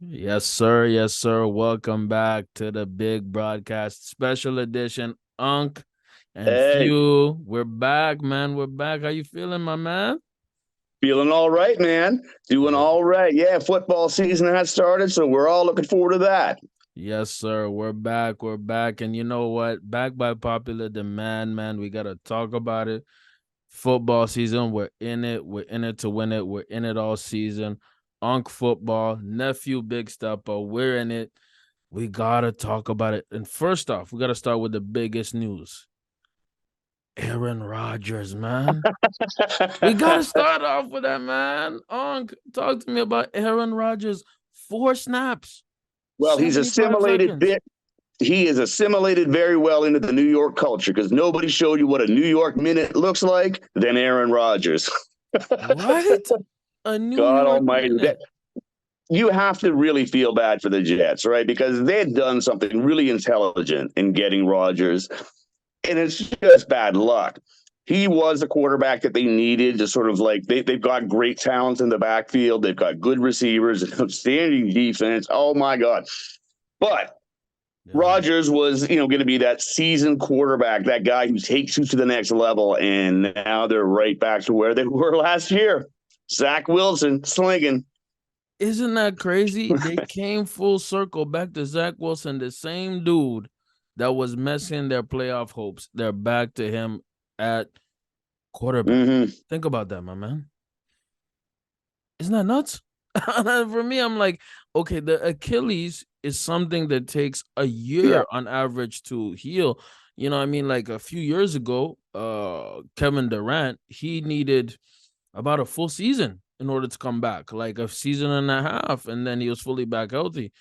Yes, sir. Yes, sir. Welcome back to the big broadcast special edition. Unc and Hey, Phew. We're back, man. We're back. How you feeling, my man? feeling all right, man. Doing Yeah. all right. Yeah, football season has started, so we're all looking forward to that. Yes, sir. We're back. We're back. And you know what? Back by popular demand, man. We gotta talk about it. Football season. We're in it. We're in it to win it. We're in it all season. Unc football, nephew big stepper. We're in it. We gotta talk about it. And first off, we gotta start with the biggest news. Aaron Rodgers, man. We gotta start off with that, man. Talk to me about Aaron Rodgers. 4 snaps, Well, he's 75 assimilated seconds. bit. He is assimilated very well into the New York culture because nobody showed you what a New York minute looks like than Aaron Rodgers. Right? A New God York Almighty, that minute. you have to really feel bad for the Jets, right? Because they had done something really intelligent in getting Rodgers, and it's just bad luck. He was the quarterback that they needed to sort of like they've got great talent in the backfield. They've got good receivers, an outstanding defense. Oh my God. But Yeah. Rodgers was, going to be that seasoned quarterback, that guy who takes you to the next level. And now they're right back to where they were last year. Zach Wilson slinging. Isn't that crazy? They came full circle back to Zach Wilson, the same dude that was messing their playoff hopes. They're back to him at quarterback. Mm-hmm. Think about that, my man. Isn't that nuts? For me, I'm like, okay, the Achilles is something that takes a Yeah. year on average to heal. You know, what I mean, like a few years ago, Kevin Durant, he needed about a full season in order to come back, like a season and a half, and then he was fully back healthy.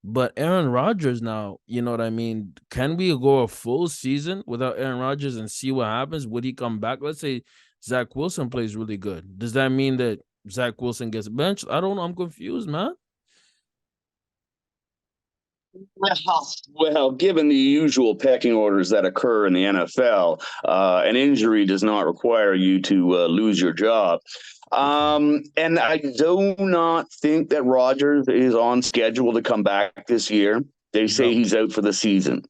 But Aaron Rodgers now, you know what I mean? Can we go a full season without Aaron Rodgers and see what happens? Would he come back? Let's say Zach Wilson plays really good. Does that mean that Zach Wilson gets benched? I don't know. I'm confused, man. Well, given the usual pecking orders that occur in the NFL, an injury does not require you to lose your job. Okay. And I do not think that Rodgers is on schedule to come back this year. They say Yep. he's out for the season.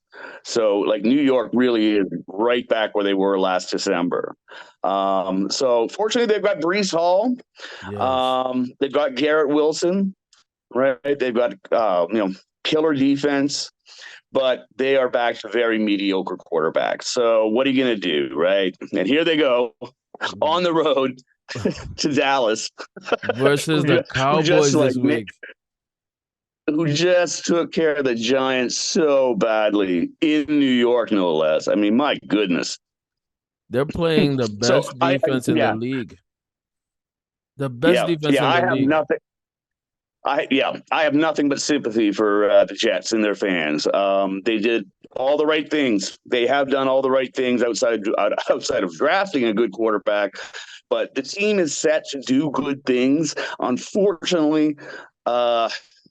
So, like, New York really is right back where they were last December. So, fortunately, they've got Brees Hall. Yes. They've got Garrett Wilson, right? They've got, killer defense, but they are back to very mediocre quarterbacks. So what are you going to do, right? And here they go on the road to Dallas, Versus who the just, who just Cowboys like this week. who just took care of the Giants so badly in New York, no less. I mean, my goodness. They're playing the So best I defense in the yeah, league. The best yeah, defense yeah. in I the have league. nothing. I have nothing but sympathy for the Jets and their fans. They did all the right things. They have done all the right things outside of drafting a good quarterback, but the team is set to do good things. Unfortunately, uh,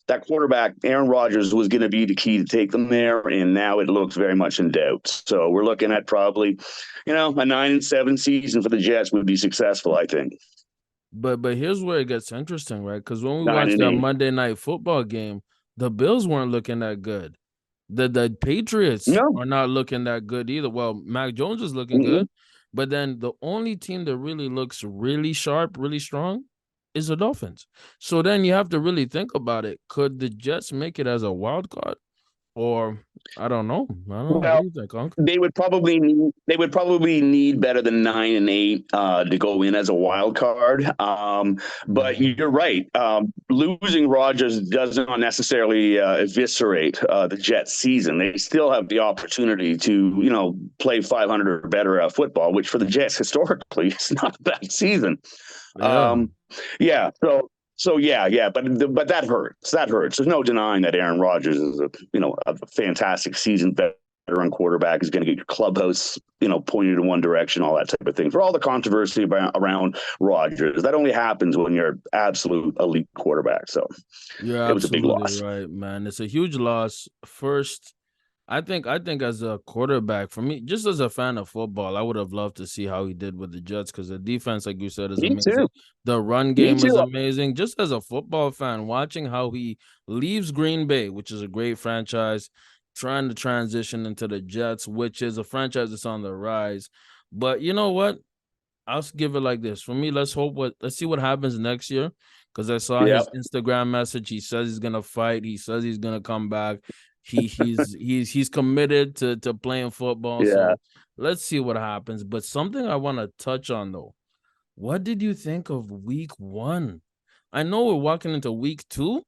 that quarterback Aaron Rodgers was going to be the key to take them there, and now it looks very much in doubt. So we're looking at probably, a 9-7 season for the Jets would be successful. I think But here's where it gets interesting, right? Because when we nine watched and that eight. Monday night football game, the Bills weren't looking that good. The Patriots No. are not looking that good either. Well, Mac Jones is looking Mm-mm. good, but then the only team that really looks really sharp, really strong is the Dolphins. So then you have to really think about it. Could the Jets make it as a wild card? Or I don't know. I don't know. What do Well, you think, Unc? they would probably need better than 9 and 8 to go in as a wild card. But Mm-hmm. you're right. Losing Rodgers does not necessarily eviscerate the Jets season. They still have the opportunity to, play 500 or better football, which for the Jets historically is not a bad season. Yeah. Um, yeah. So yeah, but that hurts. That hurts. There's no denying that Aaron Rodgers is a fantastic season veteran quarterback. Is going to get your clubhouse pointed in one direction, all that type of thing. For all the controversy around Rodgers, that only happens when you're absolute elite quarterback. So You're it was a big absolutely loss. right, man. It's a huge loss. First, I think as a quarterback, for me, just as a fan of football, I would have loved to see how he did with the Jets because the defense, like you said, is Me amazing. too. The run Me game is too. amazing. Just as a football fan, watching how he leaves Green Bay, which is a great franchise, trying to transition into the Jets, which is a franchise that's on the rise. But you know what? I'll give it like this. For me, let's see what happens next year. Because I saw Yeah. his Instagram message. He says he's gonna fight. He says he's gonna come back. He's committed to playing football. Yeah. So let's see what happens. But something I want to touch on though. What did you think of week one? I know we're walking into week two,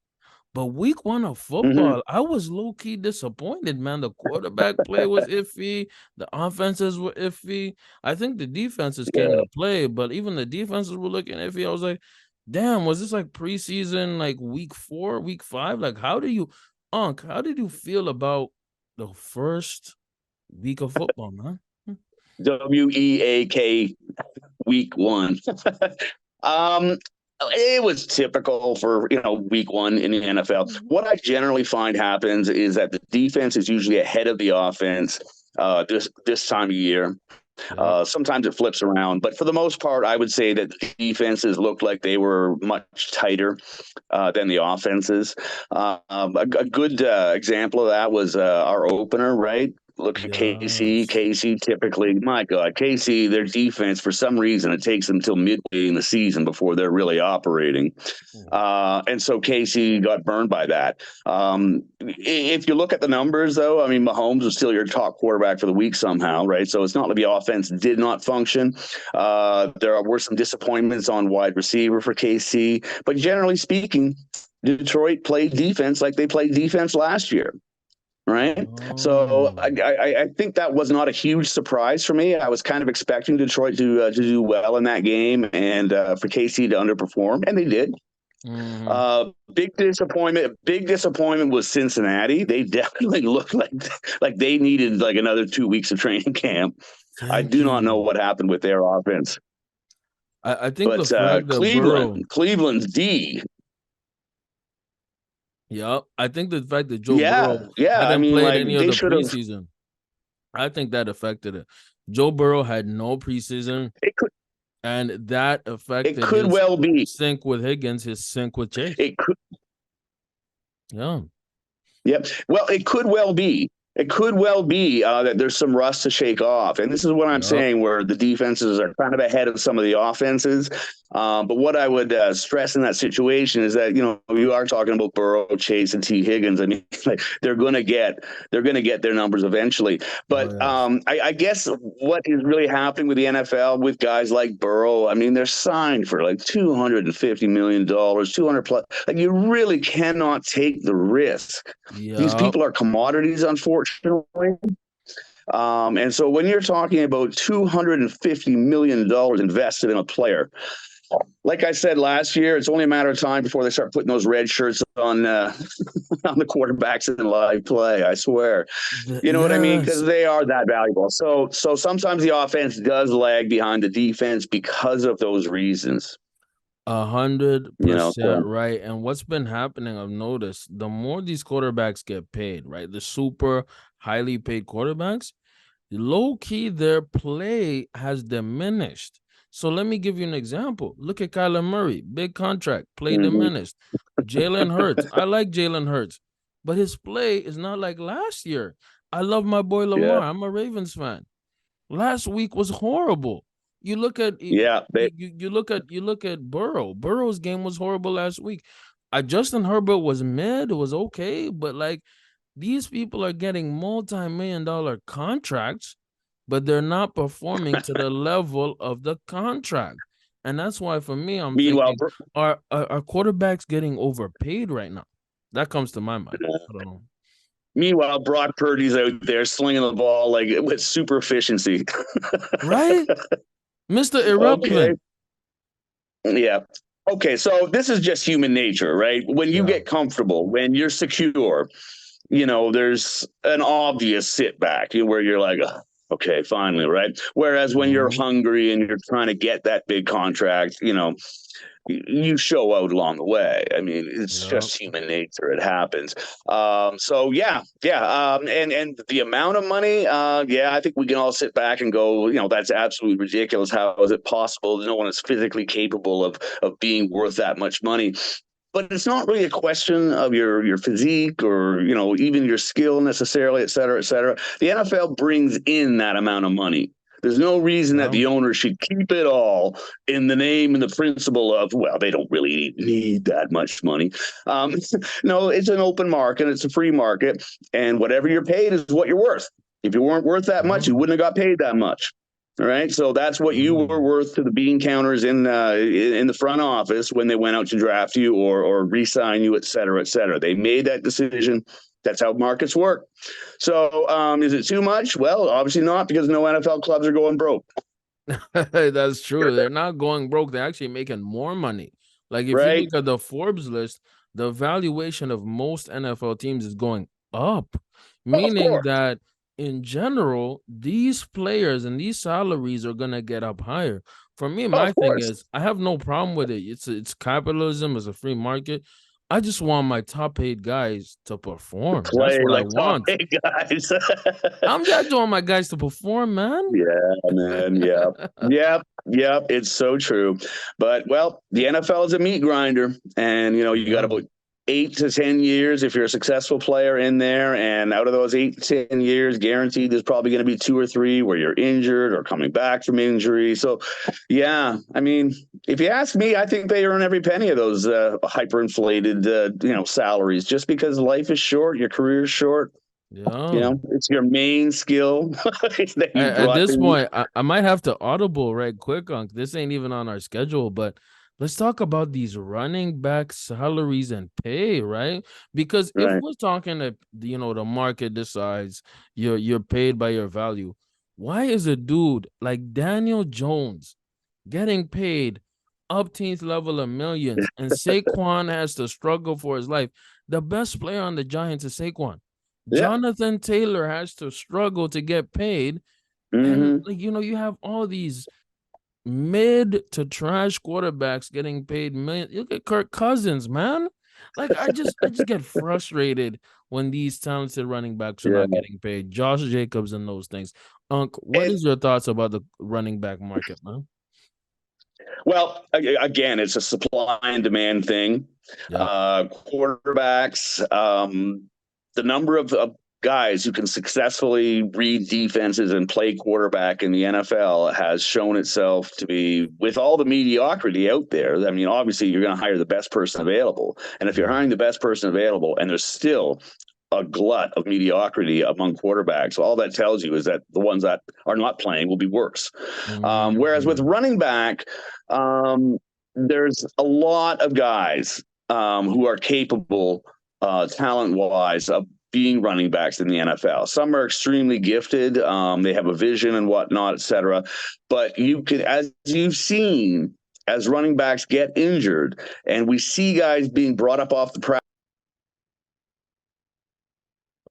but week one of Hmm. football, I was low key disappointed, man. The quarterback play was iffy. The offenses were iffy. I think the defenses came Yeah. to play, but even the defenses were looking iffy. I was like, damn, was this like preseason, like week four, week five? Like, how did you feel about the first week of football, man? WEAK week one. um, it was typical for week one in the NFL. What I generally find happens is that the defense is usually ahead of the offense this time of year. Yep. Sometimes it flips around, but for the most part, I would say that the defenses looked like they were much tighter than the offenses. A good example of that was our opener, right? Look at KC. Yes. KC typically, my God, KC, their defense, for some reason, it takes them till midway in the season before they're really operating. And so Casey got burned by that. If you look at the numbers, though, I mean, Mahomes was still your top quarterback for the week somehow, right? So it's not like the offense did not function. There were some disappointments on wide receiver for KC, but generally speaking, Detroit played defense like they played defense last year. Right. So Oh. I think that was not a huge surprise for me. I was kind of expecting Detroit to do well in that game and for KC to underperform, and they did. Mm-hmm. Big disappointment was Cincinnati. They definitely looked like they needed like another 2 weeks of training camp. I Thank do not know you. what happened with their offense, I think the but fact that Burrow, Cleveland's D. yeah, I think the fact that Joe Yeah, Burrow yeah. I hadn't mean, played like any of they the should have. preseason, I think that affected it. Joe Burrow had no preseason, It could. and that It affected could his well be. sync with Higgins, his sync with Chase. It could. Yeah. Yep. Well, it could well be. It could well be that there's some rust to shake off. And this is what I'm Yep. saying, where the defenses are kind of ahead of some of the offenses. But what I would stress in that situation is that, you are talking about Burrow, Chase, and T. Higgins. I mean, like, they're going to get their numbers eventually. Oh But yes. I guess what is really happening with the NFL with guys like Burrow, I mean, they're signed for like $250 million, 200 plus. Like, you really cannot take the risk. These Yep. people are commodities, unfortunately. And so when you're talking about $250 million invested in a player, like I said last year, it's only a matter of time before they start putting those red shirts on on the quarterbacks in live play. I swear, you know what I mean? Because Yes. they are that valuable. So sometimes the offense does lag behind the defense because of those reasons. A hundred You know, percent so right. And what's been happening, I've noticed, the more these quarterbacks get paid, right? The super highly paid quarterbacks, low key, their play has diminished. So let me give you an example. Look at Kyler Murray, big contract, play mhm. diminished. Jalen Hurts, I like Jalen Hurts, but his play is not like last year. I love my boy Yeah, Lamar. I'm a Ravens fan. Last week was horrible. You look at yeah, you look at Burrow. Burrow's game was horrible last week. Justin Herbert was mid, was okay, but like these people are getting multi-million-dollar contracts, but they're not performing to the level of the contract. And that's why for me, I'm meanwhile, thinking, are quarterbacks getting overpaid right now? That comes to my mind. I don't know. Meanwhile, Brock Purdy's out there slinging the ball like with super efficiency. Right? Mr. Okay. Irrelevant. Yeah. Okay. So this is just human nature, right? When you Yeah. get comfortable, when you're secure, there's an obvious sit back where you're like, "Ugh, okay, finally, right?" Whereas when you're Mhm. hungry and you're trying to get that big contract, you show out along the way. I mean, it's Yeah. just human nature. It happens. So yeah. And the amount of money, yeah, I think we can all sit back and go, that's absolutely ridiculous. How is it possible? No one is physically capable of being worth that much money. But it's not really a question of your physique or even your skill necessarily, et cetera, et cetera. The NFL brings in that amount of money. There's no reason that Yeah. the owner should keep it all in the name and the principle of, well, they don't really need that much money. Um, no, it's an open market, it's a free market, and whatever you're paid is what you're worth. If you weren't worth that much, you Yeah. wouldn't have got paid that much. All right, so that's what you were Mm. worth to the bean counters in the front office when they went out to draft you or re-sign you, et cetera, et cetera. They made that decision. That's how markets work. So, is it too much? Well, obviously not, because no NFL clubs are going broke, That's true. They're not going broke. They're actually making more money. Like if you right? look at the Forbes list, the valuation of most NFL teams is going up, Well, of meaning course, that in general, these players and these salaries are gonna get up higher. For me, oh, my of thing course. is I have no problem with it. It's capitalism, it's a free market. I just want my top paid guys to perform. That's Play what I like top want. eight guys. I just want my guys to perform, man. Yeah, man. Yeah. Yep. Yep. It's so true. But well, the NFL is a meat grinder. And you got Yeah. about 8 to 10 years if you're a successful player in there. And out of those 8 to 10 years, guaranteed there's probably going to be 2 or 3 where you're injured or coming back from injury. So yeah, I mean, if you ask me, I think they earn every penny of those hyperinflated salaries, just because life is short, your career is short. Yeah. It's your main skill that you At brought this to. point, I might have to audible right quick, Unc. This ain't even on our schedule, but let's talk about these running back salaries and pay, right? Because if Right. we're talking that the market decides you're paid by your value, why is a dude like Daniel Jones getting paid upteenth level of millions and Saquon has to struggle for his life? The best player on the Giants is Saquon. Yep. Jonathan Taylor has to struggle to get paid and Hmm. like you have all these mid to trash quarterbacks getting paid million. Look at Kirk Cousins, man. Like I just get frustrated when these talented running backs are Yeah. not getting paid. Josh Jacobs and those things. Unc, what And is your thoughts about the running back market, man? well, again, it's a supply and demand thing. Yeah. Quarterbacks, the number of guys who can successfully read defenses and play quarterback in the NFL has shown itself to be, with all the mediocrity out there. I mean, obviously, you're going to hire the best person available. And if you're Yeah. hiring the best person available and there's still a glut of mediocrity among quarterbacks, all that tells you is that the ones that are not playing will be worse. Whereas with Mhm. running back, um, there's a lot of guys who are capable, talent wise, of being running backs in the NFL. Some are extremely gifted. They have a vision and whatnot, et cetera. But you could, as you've seen, as running backs get injured, and we see guys being brought up off the practice.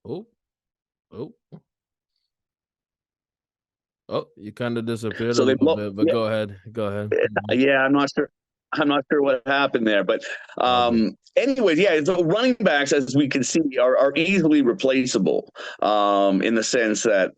Oh, oh, oh, you kind of disappeared a So they little blow. bit, but Yeah, go ahead. Go ahead. Mhm. yeah. I'm not sure. I'm not sure what happened there, but All good. anyways, yeah. So running backs, as we can see, are easily replaceable in the sense that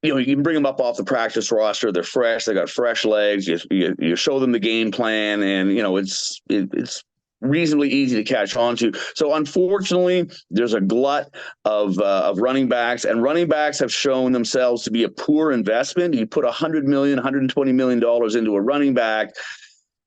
you can bring them up off the practice roster. They're fresh. They got fresh legs. You show them the game plan, and it's reasonably easy to catch on to. So unfortunately, there's a glut of running backs, and running backs have shown themselves to be a poor investment. You put 100 million, $120 million into a running back,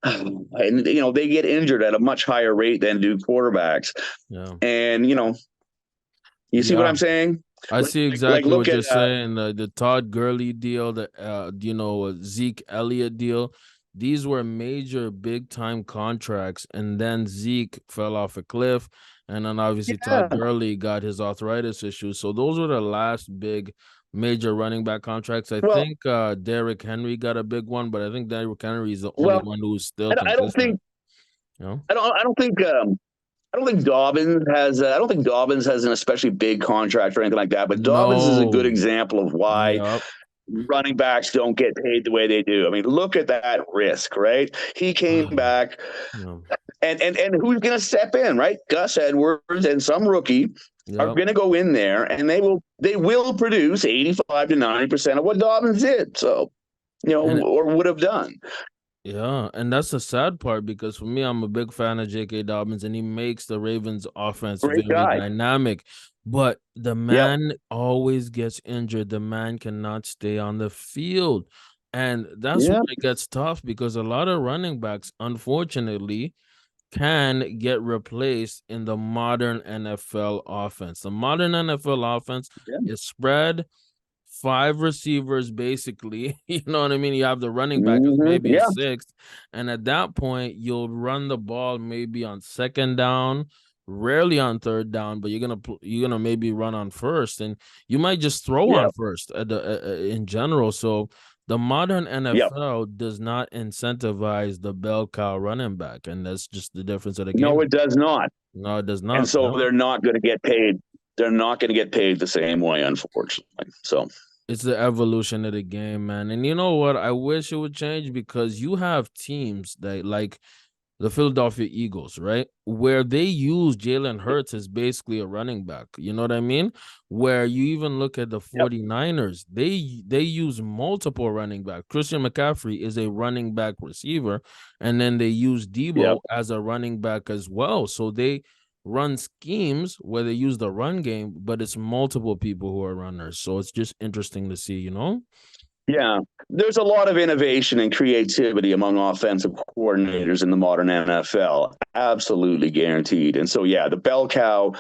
and they get injured at a much higher rate than do quarterbacks. Yeah. And you see what Yeah. I'm saying? I Like, see like exactly look what at you're saying. The Todd Gurley deal, the Zeke Elliott deal. These were major, big time contracts, and then Zeke fell off a cliff, and then obviously Todd yeah. Gurley got his arthritis issues. So those were the last big, major running back contracts. I Well, think Derrick Henry got a big one, but I think Derrick Henry is the only well, one who's still I don't consistent. think You know? I don't think Dobbins has. I don't think Dobbins has an especially big contract or anything like that. But Dobbins is a good No. example of why Yep. running backs don't get paid the way they do. I mean, look at that risk, right? He came back, Yeah. and who's going to step in, right? Gus Edwards and some rookie are Yep. going to go in there, and they will produce 85 to 90% of what Dobbins did. So, And or would have done. yeah, and that's the sad part because for me, I'm a big fan of J.K. Dobbins, and he makes the Ravens offense Great very guy. dynamic. But the Yep. man always gets injured. The man cannot stay on the field. And that's where Yeah. it gets tough because a lot of running backs, unfortunately, can get replaced in the modern NFL offense. The modern NFL offense Yeah. is spread, five receivers basically. You know what I mean? You have the running back as maybe a Yeah. sixth, and at that point, you'll run the ball maybe on second down, rarely on third down, but you're gonna maybe run on first, and you might just throw Yeah. on first at in general. So the modern Yep. NFL does not incentivize the bell cow running back, and that's just the difference of the No, game. it does not. No, it does And not. so Yeah. they're not going to get paid. They're not going to get paid the same way, unfortunately. So, It's the evolution of the game, man. And you know what? I wish it would change because you have teams that like the Philadelphia Eagles, right? Where they use Jalen Hurts as basically a running back. You know what I mean? Where you even look at the yep. 49ers, they use multiple running back. Christian McCaffrey is a running back receiver, and then they use Yep. Debo as a running back as well. So they run schemes where they use the run game, but it's multiple people who are runners. So it's just interesting to see, you know? Yeah, there's a lot of innovation and creativity among offensive coordinators in the modern NFL. Absolutely guaranteed. And so, yeah, the bell cow,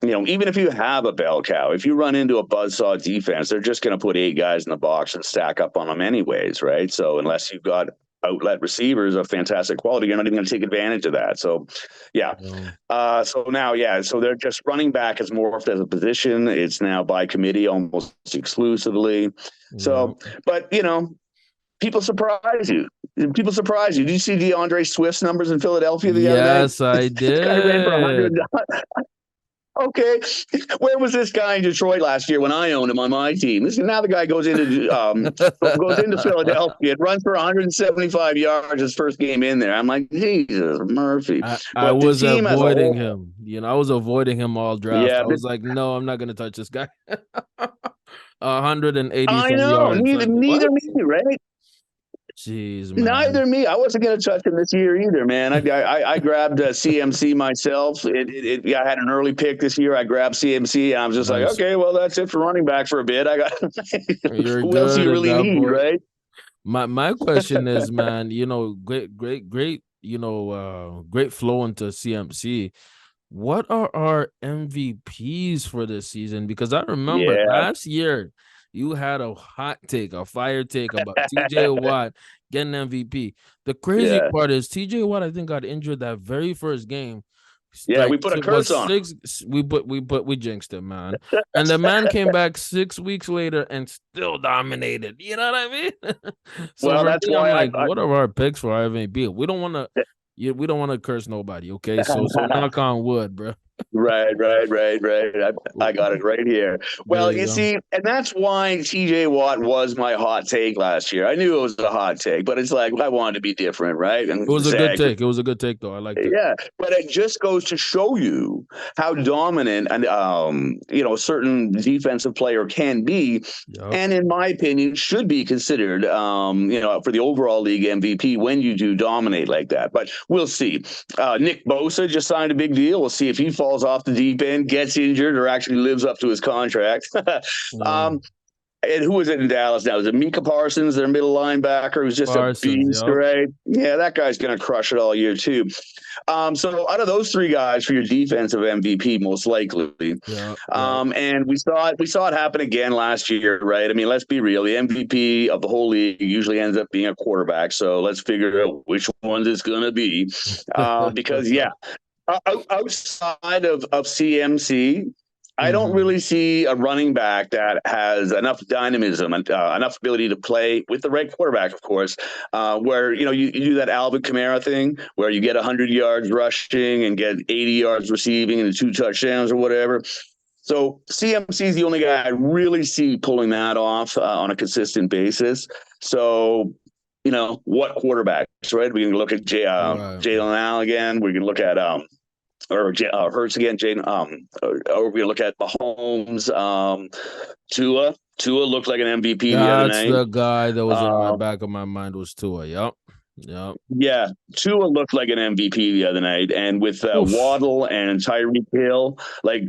even if you have a bell cow, if you run into a buzzsaw defense, they're just going to put eight guys in the box and stack up on them anyways, right? So, unless you've got outlet receivers of fantastic quality, you're not even going to take advantage of that. So, yeah. Yeah. So now, yeah, so they're just running back has morphed as a position. It's now by committee almost exclusively. Yeah. So, but people surprise you. People surprise you. Did you see DeAndre Swift's numbers in Philadelphia the other night? Yes, I This guy ran for 100. did. Okay, where was this guy in Detroit last year when I owned him on my team? Now the guy goes into Philadelphia and runs for 175 yards his first game in there. I'm like, Jesus Murphy. I But the was team as a avoiding whole, him. You know, I was avoiding him all draft. yeah, I was like, no, I'm not gonna touch this guy. 180 I some know. yards. Neither, Like neither what? me, right? Jeez, man. Neither me. I wasn't going to touch him this year either, man. I grabbed CMC myself. I had an early pick this year. I grabbed CMC, and I was just like, Nice. okay, well, that's it for running back for a bit. I got You're who else do good you at really that need, point. right? My question is, man, great, great flow into CMC. What are our MVPs for this season? Because I remember Yeah, last year you had a hot take, a fire take about TJ Watt getting MVP. The crazy yeah, part is TJ Watt, I think, got injured that very first game. yeah. We put a Was curse on six. We jinxed him, man. And the man came back 6 weeks later and still dominated. You know what I mean? So well, for that's me, I'm why like, what are our picks for our MVP? We don't want to. Yeah, we don't want to curse nobody, okay? So I knock on wood, bro. Right. I got it right here. There Well, you you go. see, and that's why TJ Watt was my hot take last year. I knew it was a hot take, but it's like I wanted to be different, right? It And was a good say, take. It was a good take, though. I liked it. yeah, but it just goes to show you how dominant and a certain defensive player can be, Yep. and in my opinion, should be considered, for the overall league MVP when you do dominate like that. But we'll see. Nick Bosa just signed a big deal. We'll see if he falls off the deep end, gets injured, or actually lives up to his contract. Yeah. um, and who was it in Dallas now? Is it Mika Parsons, their middle linebacker, who's just a Parsons. beast, Yep. right? Yeah, that guy's going to crush it all year, too. So out of those three guys for your defensive MVP, most likely, Yep. Yep. and we saw it happen again last year, right? I mean, let's be real. The MVP of the whole league usually ends up being a quarterback. So let's figure out which ones it's going to be, because yeah, outside of CMC, I don't Hmm. really see a running back that has enough dynamism and enough ability to play with the right quarterback, of course, where you do that Alvin Kamara thing where you get 100 yards rushing and get 80 yards receiving and 2 touchdowns or whatever. So CMC is the only guy I really see pulling that off on a consistent basis. So, what quarterbacks, right? We can look at Right. Jalen Allen again. We can look at Hurts again, Jaden. Or we can look at Mahomes. Tua. Tua looked like an MVP the other That's night. the guy that was in my Uh, back of my mind was Tua. Yep. Yep. yeah, Tua looked like an MVP the other night, and with Oof. Waddle and Tyreek Hill, like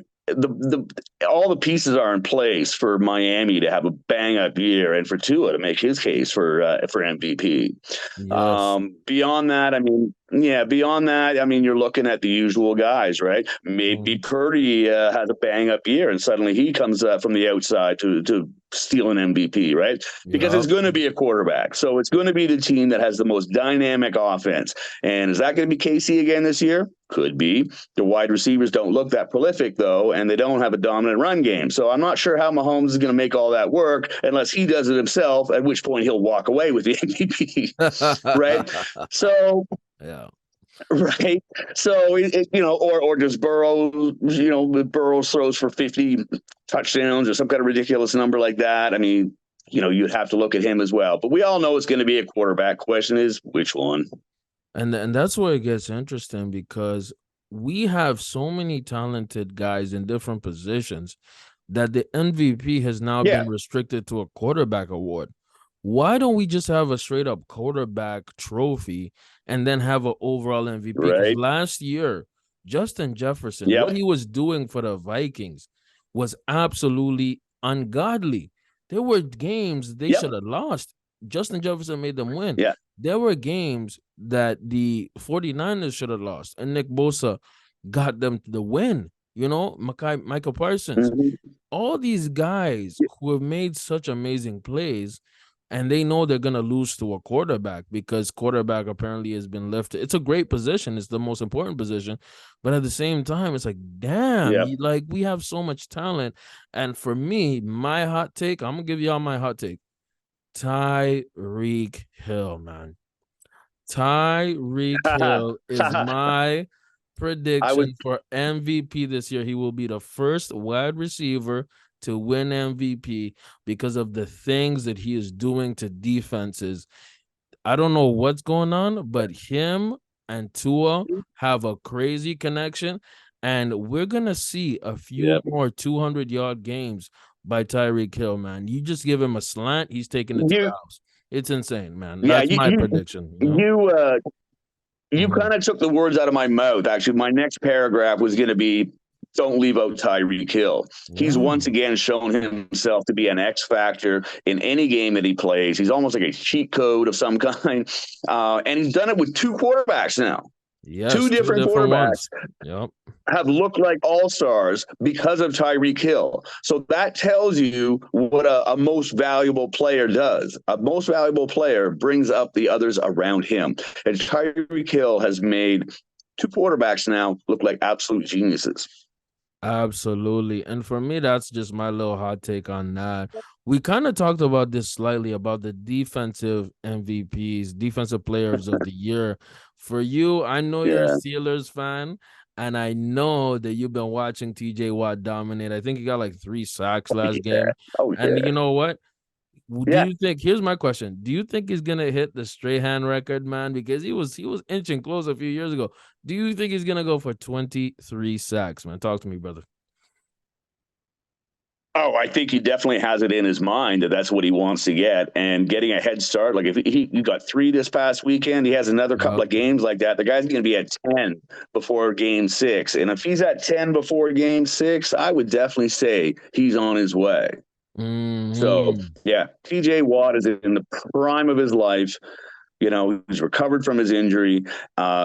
all the pieces are in place for Miami to have a bang up year, and for Tua to make his case for MVP. Yes. Beyond that, I mean, you're looking at the usual guys, right? Maybe Mm. Purdy has a bang up year, and suddenly he comes from the outside to steal an MVP, right? Because it's Yep. going to be a quarterback, so it's going to be the team that has the most dynamic offense. And is that going to be KC again this year? Could be. The wide receivers don't look that prolific though, and they don't have a dominant run game. So I'm not sure how Mahomes is going to make all that work unless he does it himself. At which point he'll walk away with the MVP, right? So Yeah. right. So or does Burrow, Burrow throws for 50 touchdowns or some kind of ridiculous number like that. I mean, you'd have to look at him as well. But we all know it's going to be a quarterback. Question is which one. And that's where it gets interesting because we have so many talented guys in different positions that the MVP has now Yeah. been restricted to a quarterback award. Why don't we just have a straight up quarterback trophy and then have an overall MVP? Because Right. last year, Justin Jefferson, what Yep. he was doing for the Vikings was absolutely ungodly. There were games they Yep. should have lost. Justin Jefferson made them win. Yeah. There were games that the 49ers should have lost, and Nick Bosa got them the win. Michael Parsons, Mm-hmm. all these guys who have made such amazing plays, and they know they're gonna lose to a quarterback because quarterback apparently has been lifted. It's a great position; it's the most important position, but at the same time, it's like, damn, Yep. like we have so much talent. And for me, my hot take, I'm gonna give y'all my hot take: Tyreek Hill, man. Tyreek Hill is my I would. prediction for MVP this year. He will be the first wide receiver to win MVP because of the things that he is doing to defenses. I don't know what's going on, but him and Tua have a crazy connection. And we're going to see a few Yeah. more 200-yard games by Tyreek Hill, man. You just give him a slant, he's taking it to the You. house. It's insane, man. Yeah. That's my prediction. You Mhm. kind of took the words out of my mouth. Actually, my next paragraph was going to be, "Don't leave out Tyreek Hill. He's Yeah. once again shown himself to be an X factor in any game that he plays. He's almost like a cheat code of some kind, and he's done it with two quarterbacks now. Two Yes, two different different quarterbacks ones. Yep. have looked like all stars because of Tyreek Hill. So that tells you what a most valuable player does. A most valuable player brings up the others around him. And Tyreek Hill has made two quarterbacks now look like absolute geniuses. Absolutely. And for me, that's just my little hot take on that. We kind of talked about this slightly about the defensive MVPs, defensive players of the year. For you, I know you're a Yeah. Steelers fan, and I know that you've been watching TJ Watt dominate. I think he got like 3 sacks last Yeah. game. Oh, And yeah. you know what? Do Yeah. you think here's my question. Do you think he's gonna hit the Strahan record, man? Because he was inching close a few years ago. Do you think he's gonna go for 23 sacks, man? Talk to me, brother. Oh, I think he definitely has it in his mind that that's what he wants to get, and getting a head start. Like if he got three this past weekend, he has another couple Yep. of games like that. The guy's going to be at 10 before game six, and if he's at 10 before game six, I would definitely say he's on his way. So Hmm. yeah, TJ Watt is in the prime of his life. He's recovered from his injury.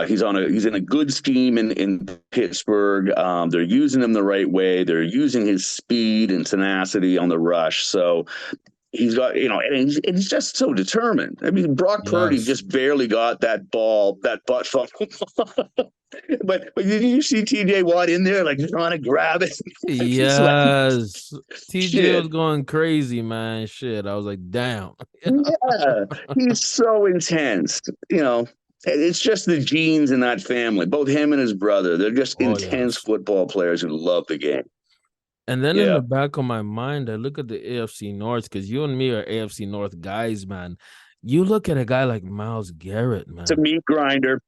He's in a good scheme in Pittsburgh. They're using him the right way. They're using his speed and tenacity on the rush. So he's got, and he's just so determined. I mean, Brock Purdy Yes. just barely got that ball, that butt fumble. but did you see TJ Watt in there, like trying to grab it? It's like, Yes. TJ was shit. going crazy, man. Shit. I was like, damn. Yeah, he's so intense. It's just the genes in that family. Both him and his brother, they're just Oh, intense yes. football players who love the game. And then in Yeah, the back of my mind, I look at the AFC North because you and me are AFC North guys, man. You look at a guy like Miles Garrett, it's a man. meat grinder.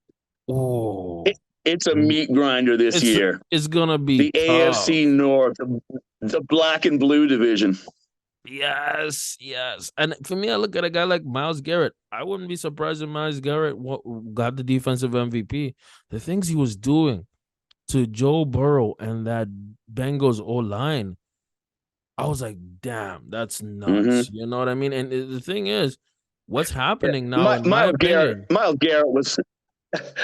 Oh, It, it's a meat grinder this it's year. it's gonna be The tough. AFC North, the black and blue division. Yes, yes. And for me, I look at a guy like Miles Garrett. I wouldn't be surprised if Miles Garrett got the defensive MVP. The things he was doing to Joe Burrow and that Bengals O line, I was like, damn, that's Mm-hmm. nuts. You know what I mean? And the thing is, what's Yeah. happening now, in my Miles Garrett. opinion,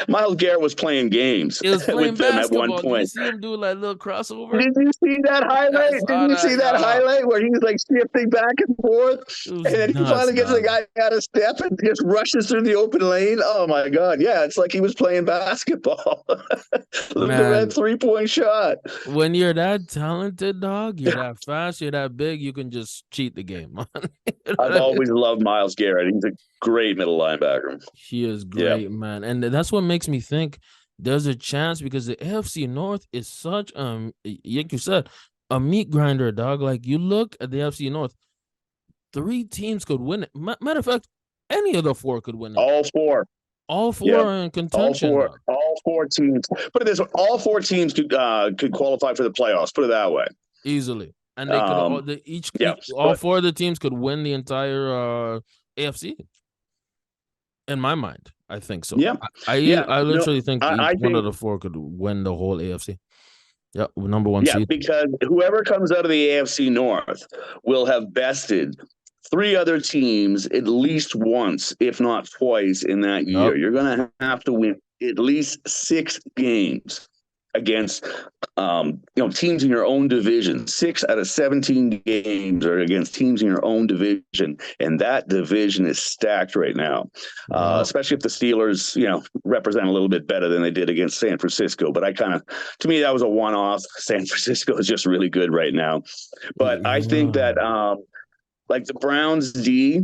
Miles Garrett was playing games it was with playing them at one basketball. Did you point. see him do like little crossover? Did you see that I highlight? Did saw you that, see that yeah. highlight where he was like shifting back and forth, It was and then he nuts, finally gets the dog. guy out of step and just rushes through the open lane? Oh my god! Yeah, it's like he was playing basketball. The red Man, 3-point shot. when you're that talented, dog, you're that fast, you're that big, you can just cheat the game, man. You know what I've I mean? always loved Miles Garrett. He's a great middle linebacker. He is Yeah. great, man. And that's what makes me think there's a chance because the AFC North is such like you said, a meat grinder, dog. Like you look at the AFC North, three teams could win it. Matter of fact, any of the four could win it. All four. All Yeah. four are in contention, dog. All four teams. Put it this way: all four teams could qualify for the playoffs. Put it that way. Easily. And they could all Um, the yeah, all but four of the teams could win the entire AFC. In my mind, I think so. yeah, I no, literally think each I one think of the four could win the whole AFC. Yeah, number one yeah, seed. because whoever comes out of the AFC North will have bested three other teams at least once, if not twice, in that Yep. year. You're going to have to win at least 6 games against teams in your own division. 6 out of 17 games are against teams in your own division, and that division is stacked right now. Yep. Especially if the Steelers, represent a little bit better than they did against San Francisco. But to me, that was a one-off. San Francisco is just really good right now. But I think Yeah. that like the Browns D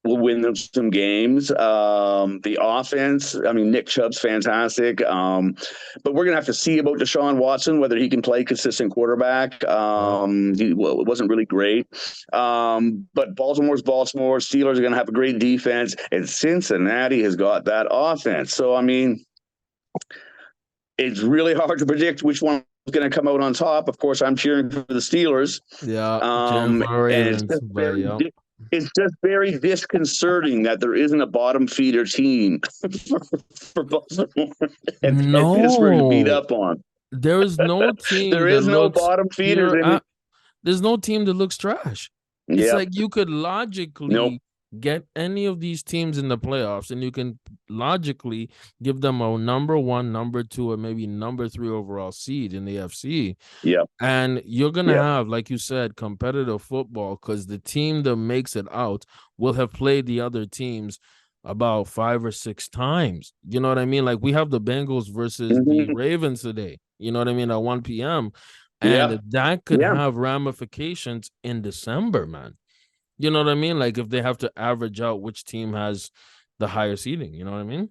will win them some games. The offense, I mean, Nick Chubb's fantastic. But we're gonna have to see about Deshaun Watson, whether he can play consistent quarterback. Yep. It wasn't really great. But Baltimore's Baltimore. Steelers are gonna have a great defense, and Cincinnati has got that offense. So I mean, it's really hard to predict which one is going to come out on top. Of course, I'm cheering for the Steelers. Yeah. Cheering for And Ravens, but yep. it's just very disconcerting that there isn't a bottom feeder team for Baltimore and Pittsburgh to beat No. up on. There is no team There that is no looks bottom feeders pure. in it. There's no team that looks trash. It's Yep. like you could Nope. logically get any of these teams in the playoffs, and you can logically give them a number one, number two, or maybe number three overall seed in the FC. Yep. And you're gonna Yep. have, like you said, competitive football because the team that makes it out will have played the other teams about 5 or 6 times. You know what I mean? Like we have the Bengals versus the Mm-hmm. Ravens today. You know what I mean? At 1 p.m. Yeah. And that could Yeah. have ramifications in December, man. You know what I mean? Like if they have to average out which team has the higher seeding, you know what I mean?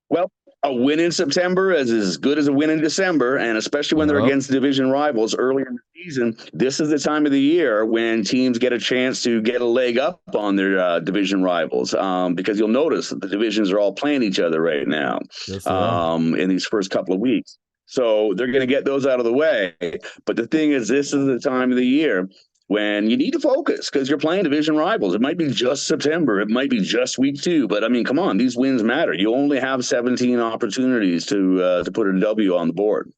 Well, a win in September is as good as a win in December, and especially when they're Yep. against division rivals earlier in the season. This is the time of the year when teams get a chance to get a leg up on their division rivals, because you'll notice that the divisions are all playing each other right now Yes, they are. in these first couple of weeks. So they're going to get those out of the way. But the thing is, this is the time of the year when you need to focus because you're playing division rivals. It might be just September. It might be just week 2. But, I mean, come on, these wins matter. You only have 17 opportunities to put a W on the board.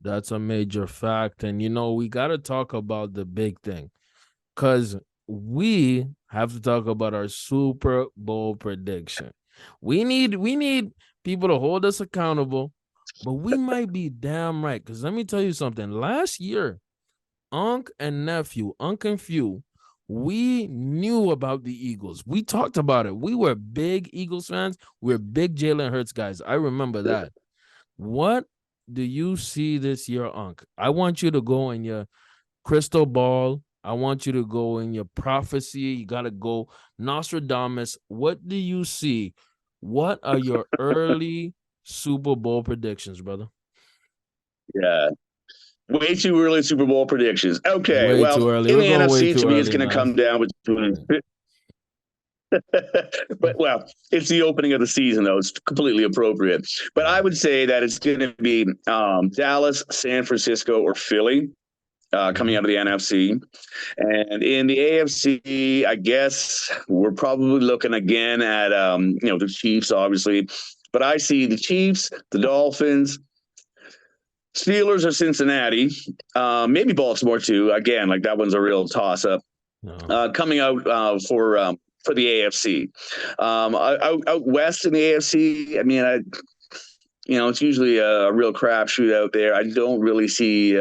That's a major fact. And, we got to talk about the big thing because we have to talk about our Super Bowl prediction. We need people to hold us accountable, but we might be damn right. Because let me tell you something. Last year, Unc and Phew, we knew about the Eagles. We talked about it. We were big Eagles fans. We're big Jalen Hurts guys. I remember that. What do you see this year, Unc? I want you to go in your crystal ball. I want you to go in your prophecy. You got to go Nostradamus. What do you see? What are your early Super Bowl predictions, brother? Yeah. Way too early Super Bowl predictions. Okay, Way well, too early. in We're the going way NFC, too to me, it's early, going to man. come down between. But well, it's the opening of the season, though. It's completely appropriate. But I would say that it's going to be Dallas, San Francisco, or Philly coming Mhm. out of the NFC. And in the AFC, I guess we're probably looking again at the Chiefs, obviously. But I see the Chiefs, the Dolphins, Steelers, or Cincinnati, maybe Baltimore too. Again, like that one's a real toss up. No. Coming out for the AFC. Out west in the AFC, I mean, it's usually a real crapshoot out there. I don't really see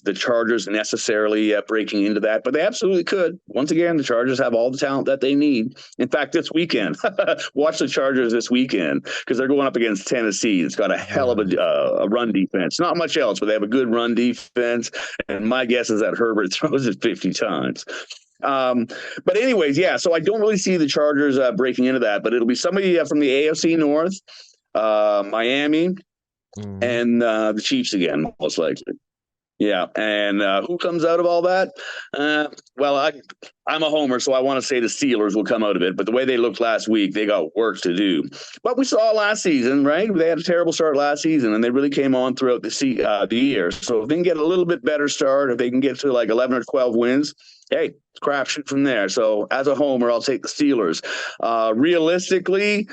the Chargers necessarily breaking into that, but they absolutely could. Once again, the Chargers have all the talent that they need. In fact, this weekend, watch the Chargers this weekend because they're going up against Tennessee. It's got a hell of Yeah. a run defense. Not much else, but they have a good run defense. And my guess is that Herbert throws it 50 times. Um, but anyways, yeah. So I don't really see the Chargers breaking into that, but it'll be somebody from the AFC North, Miami, Mhm. and the Chiefs again, most likely. Yeah, and who comes out of all that? Uh, well, I'm a homer, so I want to say the Steelers will come out of it. But the way they looked last week, they got work to do. But we saw last season, right? They had a terrible start last season, and they really came on throughout the year. So if they can get a little bit better start, if they can get to like 11 or 12 wins, hey, crapshoot from there. So as a homer, I'll take the Steelers. Realistically,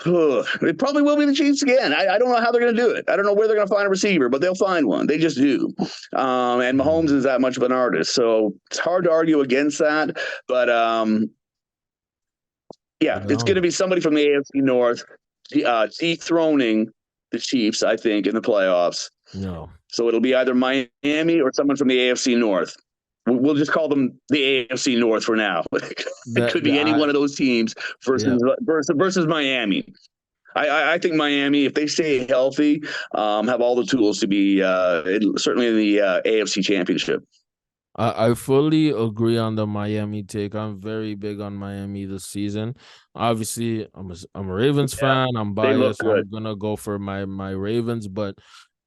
it probably will be the Chiefs again. I don't know how they're going to do it. I don't know where they're going to find a receiver, but they'll find one. They just do. And Mahomes No. is that much of an artist, so it's hard to argue against that. But yeah, it's going to No. be somebody from the AFC North dethroning the Chiefs, I think, in the playoffs. No. So it'll be either Miami or someone from the AFC North. We'll just call them the AFC North for now. It That could the be any I one of those teams yeah. versus Miami. I think Miami, if they stay healthy, have all the tools to be certainly in the AFC Championship. I fully agree on the Miami take. I'm very big on Miami this season. Obviously, I'm a Ravens Yeah, fan. I'm they look biased, so good. I'm gonna go for my Ravens, but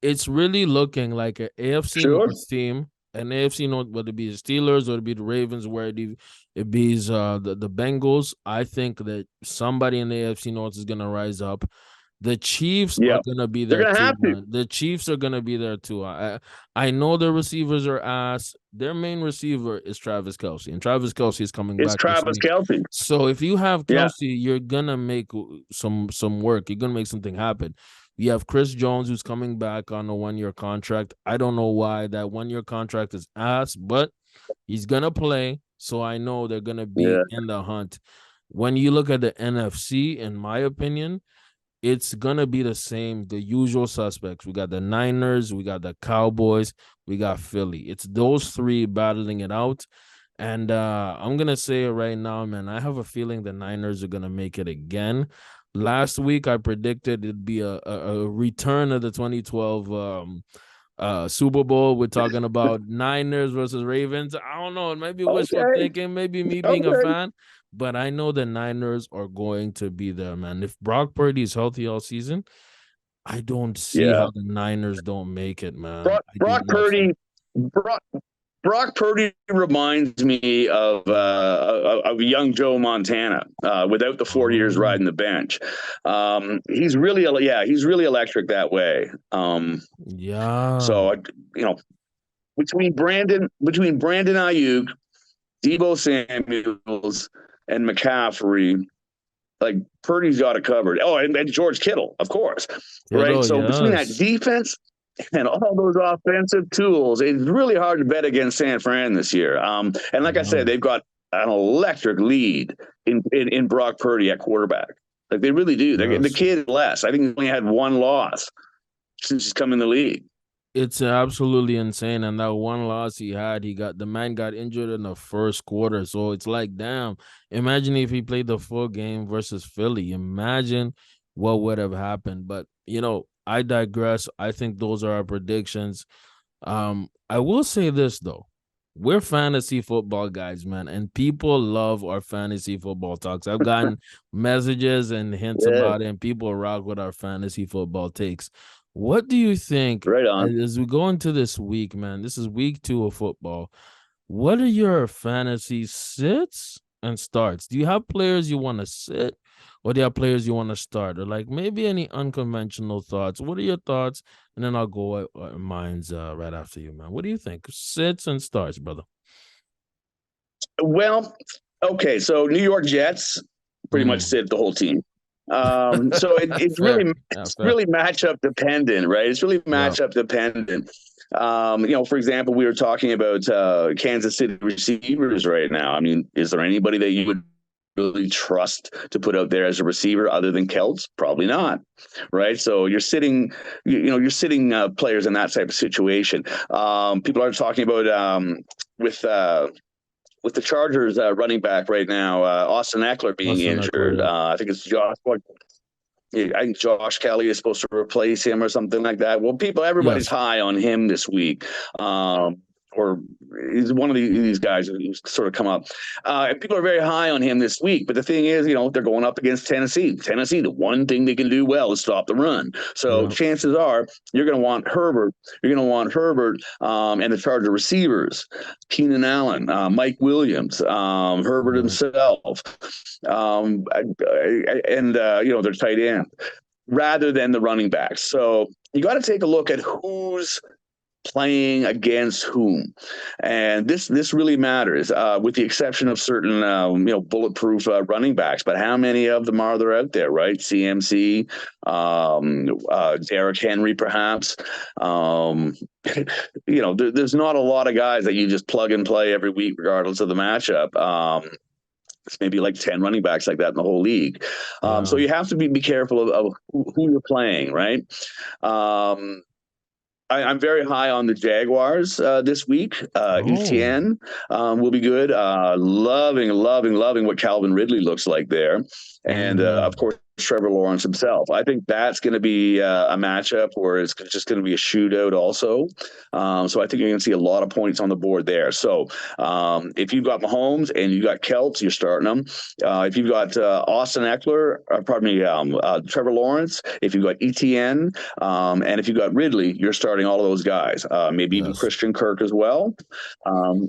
it's really looking like an AFC Sure. North team. An AFC North, whether it be the Steelers or it be the Ravens, where it be the Bengals. I think that somebody in the AFC North is gonna rise up. The Chiefs are Yeah, gonna be they're there going to too, have to. man. The Chiefs are gonna be there too. I know the receivers are ass. Their main receiver is Travis Kelce, and Travis Kelce is coming It's back this Travis week. Kelsey. So if you have Yeah, Kelce, you're gonna make some work. You're gonna make something happen. You have Chris Jones who's coming back on a 1 year contract. I don't know why that 1 year contract is ass, but he's gonna play. So I know they're gonna be yeah, in the hunt. When you look at the NFC, in my opinion, it's gonna be the same, the usual suspects. We got the Niners, we got the Cowboys, we got Philly. It's those three battling it out. And I'm gonna say it right now, man. I have a feeling the Niners are gonna make it again. Last week I predicted it'd be a return of the 2012 Super Bowl. We're talking about Niners versus Ravens. I don't know. It might be wishful okay, thinking, maybe me being a okay. fan, but I know the Niners are going to be there, man. If Brock Purdy is healthy all season, I don't see Yeah, how the Niners don't make it, man. Brock, I do Brock not see. Purdy. Brock, Brock Purdy reminds me of young Joe Montana without the 4 years Oh, riding the bench. He's really electric that way. yeah. So you know, between Brandon Ayuk, Debo Samuels, and McCaffrey, like Purdy's got it covered. Oh, and George Kittle, of course, right? Kittle, So between that yes. defense and all those offensive tools, it's really hard to bet against San Fran this year. And like I said, No. they've got an electric lead in Brock Purdy at quarterback. Like they really do. The Yes. kid less. I think he only had one loss since he's come in the league. It's absolutely insane. And that one loss he had, the man got injured in the first quarter. So it's like, damn, imagine if he played the full game versus Philly. Imagine what would have happened. But I digress. I think those are our predictions. I will say this though. We're fantasy football guys, man, and people love our fantasy football talks. I've gotten messages and hints Yeah. about it, and people rock with our fantasy football takes. What do you think Right on. as we go into this week, man? This is week 2 of football. What are your fantasy sits and starts? Do you have players you want to sit, or do you have players you want to start? Or like maybe any unconventional thoughts? What are your thoughts? And then I'll go mine's right after you, man. What do you think? Sits and starts, brother. Well, okay, so New York Jets pretty much Mm. sit the whole team. So it's Fair. really Yeah, it's fair. really matchup dependent, right? It's really Yeah. matchup dependent. For example, we were talking about Kansas City receivers right now. I mean, is there anybody that you would really trust to put out there as a receiver other than Kelts? Probably not, right? So you're sitting players in that type of situation. People are talking about with with the Chargers running back right now, Austin Eckler being Austin Eckler, injured. yeah. I think it's Josh. I think Josh Kelly is supposed to replace him or something like that. Well, everybody's Yes. high on him this week. Or he's one of these guys who's sort of come up. And people are very high on him this week. But the thing is, they're going up against Tennessee. Tennessee, the one thing they can do well is stop the run. So Yeah. chances are you're going to want Herbert. You're going to want Herbert and the Charger receivers, Keenan Allen, Mike Williams, Herbert Yeah. himself, and their tight end, rather than the running backs. So you got to take a look at who's playing against whom, and this really matters. With the exception of certain bulletproof running backs, but how many of them are there out there? Right, CMC, Derrick Henry, perhaps. There's not a lot of guys that you just plug and play every week, regardless of the matchup. It's maybe like 10 running backs like that in the whole league. So Yeah. you have to be careful of who you're playing, right? Um, I'm very high on the Jaguars this week. Oh. ETN will be good. Loving what Calvin Ridley looks like there. And of Hmm. course, Trevor Lawrence himself. I think that's going to be a matchup where it's just going to be a shootout also. So I think you're going to see a lot of points on the board there. So if you've got Mahomes and you've got Kelts, you're starting them. If you've got Austin Eckler, Trevor Lawrence, if you've got ETN, and if you've got Ridley, you're starting all of those guys, maybe even Yes. Christian Kirk as well.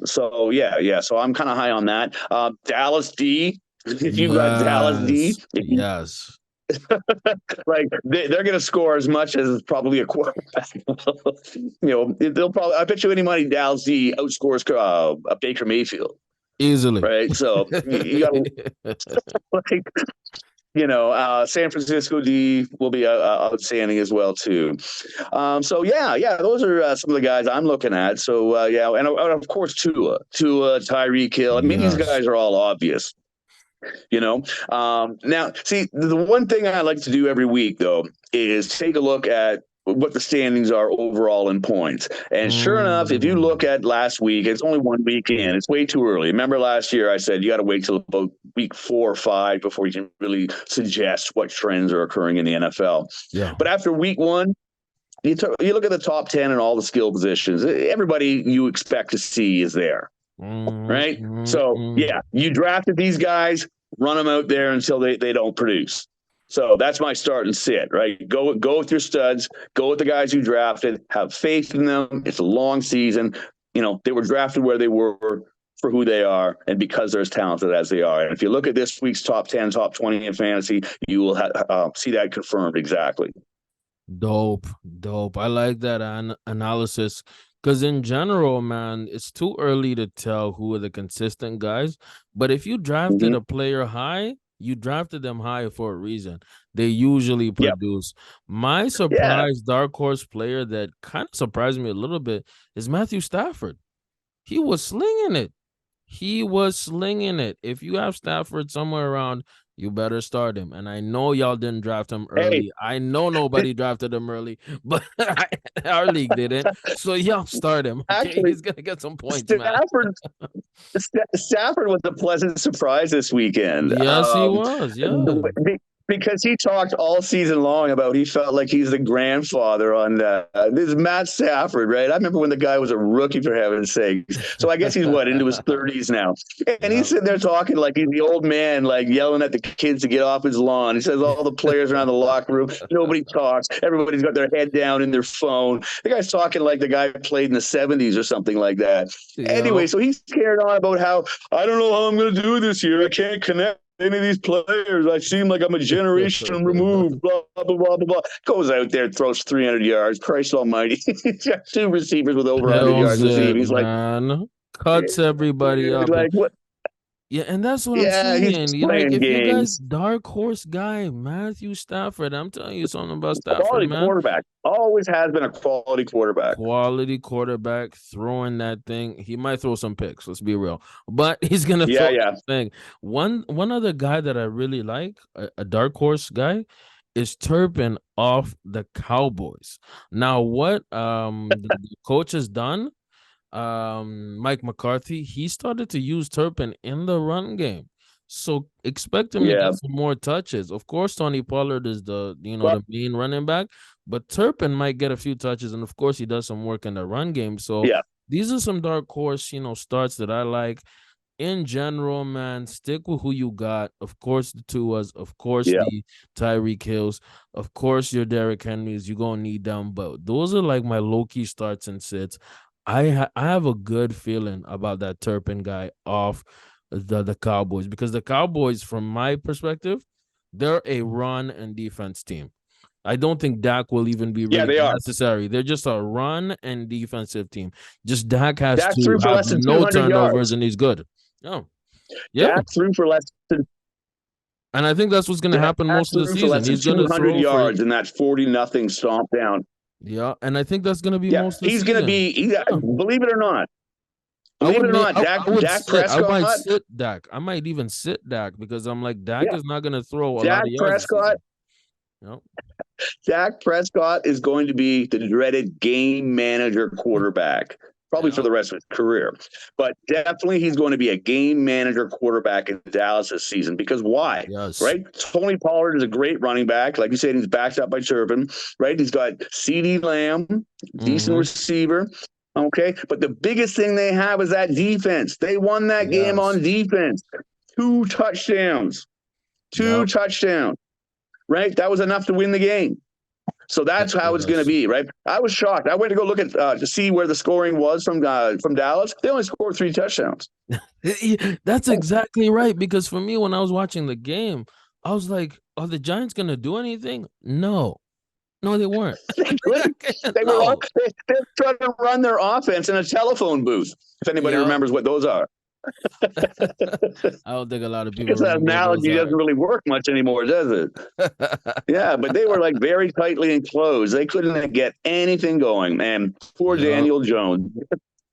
So yeah. So I'm kind of high on that. Dallas D. If you've got Dallas D, Yes. if you Yes. like, they're going to score as much as probably a quarterback. They'll probably. I bet you any money Dallas D outscores Baker Mayfield. Easily. Right. So you got to like San Francisco D will be outstanding as well too. So yeah, those are some of the guys I'm looking at. So and of course Tua, Tyreek Hill. I mean, these Yes. guys are all obvious. Now, see, the one thing I like to do every week though is take a look at what the standings are overall in points. And sure enough, if you look Mm. at last week, it's only 1 week in. It's way too early. Remember last year I said you got to wait till about week 4 or 5 before you can really suggest what trends are occurring in the NFL. Yeah. But after week 1, you look at the top 10 and all the skill positions. Everybody you expect to see is there, Mm, right? mm, So mm. yeah, you drafted these guys, run them out there until they don't produce. So that's my start and sit, right? Go with your studs, go with the guys you drafted, have faith in them. It's a long season. They were drafted where they were for who they are and because they're as talented as they are. And if you look at this week's top 10, top 20 in fantasy, you will see that confirmed exactly. Dope, dope. I like that analysis because in general, man, it's too early to tell who are the consistent guys. But if you drafted Mm-hmm. a player high, you drafted them high for a reason. They usually Yep. produce. My Yeah. surprise dark horse player that kind of surprised me a little bit is Matthew Stafford. He was slinging it. He was slinging it. If you have Stafford somewhere around, you better start him. And I know y'all didn't draft him Hey, early. I know nobody drafted him early, but our league didn't. So y'all start him. Okay, actually, he's gonna get some points, man. Stafford Stafford was a pleasant surprise this weekend. Yes, he was. Yes. because he talked all season long about he felt like he's the grandfather on this Matt Stafford, right? I remember when the guy was a rookie, for heaven's sakes. So I guess he's what, into his 30s now, and he's Yeah. sitting there talking like he's the old man, like yelling at the kids to get off his lawn. He says all the players around the locker room, nobody talks, everybody's got their head down in their phone. The guy's talking like the guy played in the 70s or something like that. Yeah. Anyway, so he's carried on about how I don't know how I'm going to do this year. I can't connect any of these players. I seem like I'm a generation removed, blah, blah, blah, blah, blah. Goes out there, throws 300 yards. Christ almighty. He's got 2 receivers with over 100 Kills yards it, receiving. He's man. Cuts everybody up. And like, what? yeah, and that's what I'm Yeah, he's saying. just Like, playing if you guys games. dark horse guy, Matthew Stafford, I'm telling you something about Stafford, Quality man. quarterback. Always has been a quality quarterback. Quality quarterback throwing that thing. He might throw some picks, let's be real. But he's gonna throw Yeah, yeah. that thing. One other guy that I really like, a dark horse guy, is Turpin off the Cowboys. Now, what the coach has done, Mike McCarthy, he started to use Turpin in the run game. So expect him to Yeah. get some more touches. Of course, Tony Pollard is the Well, the main running back, but Turpin might get a few touches, and of course, he does some work in the run game. So yeah, these are some dark horse, starts that I like. In general, man, stick with who you got. Of course, the Tuas, of course, yeah. the Tyreek Hills, of course, your Derrick Henrys. You're gonna need them, but those are like my low key starts and sits. I have a good feeling about that Turpin guy off the Cowboys, because the Cowboys, from my perspective, they're a run and defense team. I don't think Dak will even be Yeah, really they are. necessary. They're just a run and defensive team. Just Dak has Dak to threw for have less than no 200 turnovers yards. and he's good. Oh, yeah. Dak threw for less than And I think that's what's going to Dak happen most of the threw for season. less than He's going to 200 throw for, yards in that 40-0 stomp down. yeah. And I think that's going to be Yeah, most of the he's going to season. be. Yeah. Believe it or not, I believe would it or make, not, I would Dak sit. I might Prescott. sit Dak. I might even sit Dak, because I'm like, Dak Yeah, is not going to throw a lot Dak of yards this Prescott. season. You Dak Prescott is going to be the dreaded game manager quarterback, probably for Yeah. the rest of his career. But definitely, he's going to be a game manager quarterback in Dallas this season. Because why? Yes. Right? Tony Pollard is a great running back. Like you said, he's backed up by Turpin. Right? He's got CeeDee Lamb, decent Mm-hmm. receiver. Okay. But the biggest thing they have is that defense. They won that game Yes. on defense. 2 touchdowns. Two Yep. touchdowns. Right? That was enough to win the game. So that's how it's going to Yes. be, right? I was shocked. I went to go look at to see where the scoring was from Dallas. They only scored 3 touchdowns. That's exactly right. Because for me, when I was watching the game, I was like, are the Giants going to do anything? No. No, they weren't. They couldn't. They were No. they're trying to run their offense in a telephone booth. If anybody Yeah. remembers what those are, I don't think a lot of I people guess that remember what those analogy are. doesn't really work much anymore, does it? Yeah, but they were like very tightly enclosed. They couldn't get anything going, man. Poor Yeah. Daniel Jones.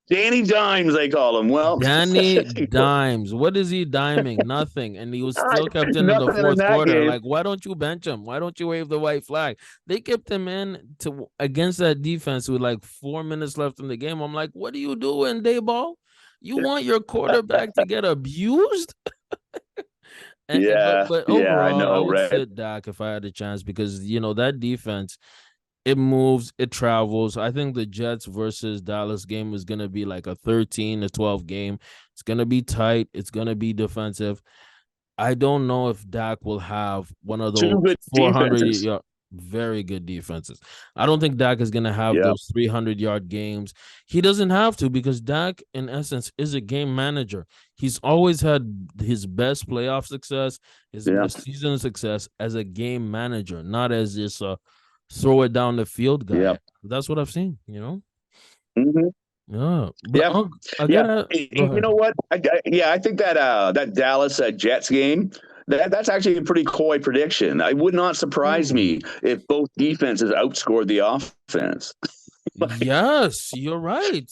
Danny Dimes, they call him. Well, Danny Dimes. What is he diming? Nothing. And he was still kept in the nothing in fourth that quarter. game. Like, why don't you bench him? Why don't you wave the white flag? They kept him in to against that defense with like 4 minutes left in the game. I'm like, what are you doing, Dayball? You want your quarterback to get abused? And Yeah, but yeah, I overall, I know, would right? sit Dak if I had a chance, because that defense, it moves, it travels. I think the Jets versus Dallas game is gonna be like a 13-12 game. It's gonna be tight. It's gonna be defensive. I don't know if Dak will have one of 2 those good 400 defenses. yard, very good defenses. I don't think Dak is going to have Yeah, those 300-yard games. He doesn't have to, because Dak, in essence, is a game manager. He's always had his best playoff success, his yeah, best season success as a game manager, not as this throw it down the field yeah. guy. That's what I've seen. Mm-hmm. Yeah. But Yeah, I yeah. gotta go You ahead. know what? I think that Dallas Jets game, that's actually a pretty coy prediction. It would not surprise Hmm. me if both defenses outscored the offense. Yes, you're right.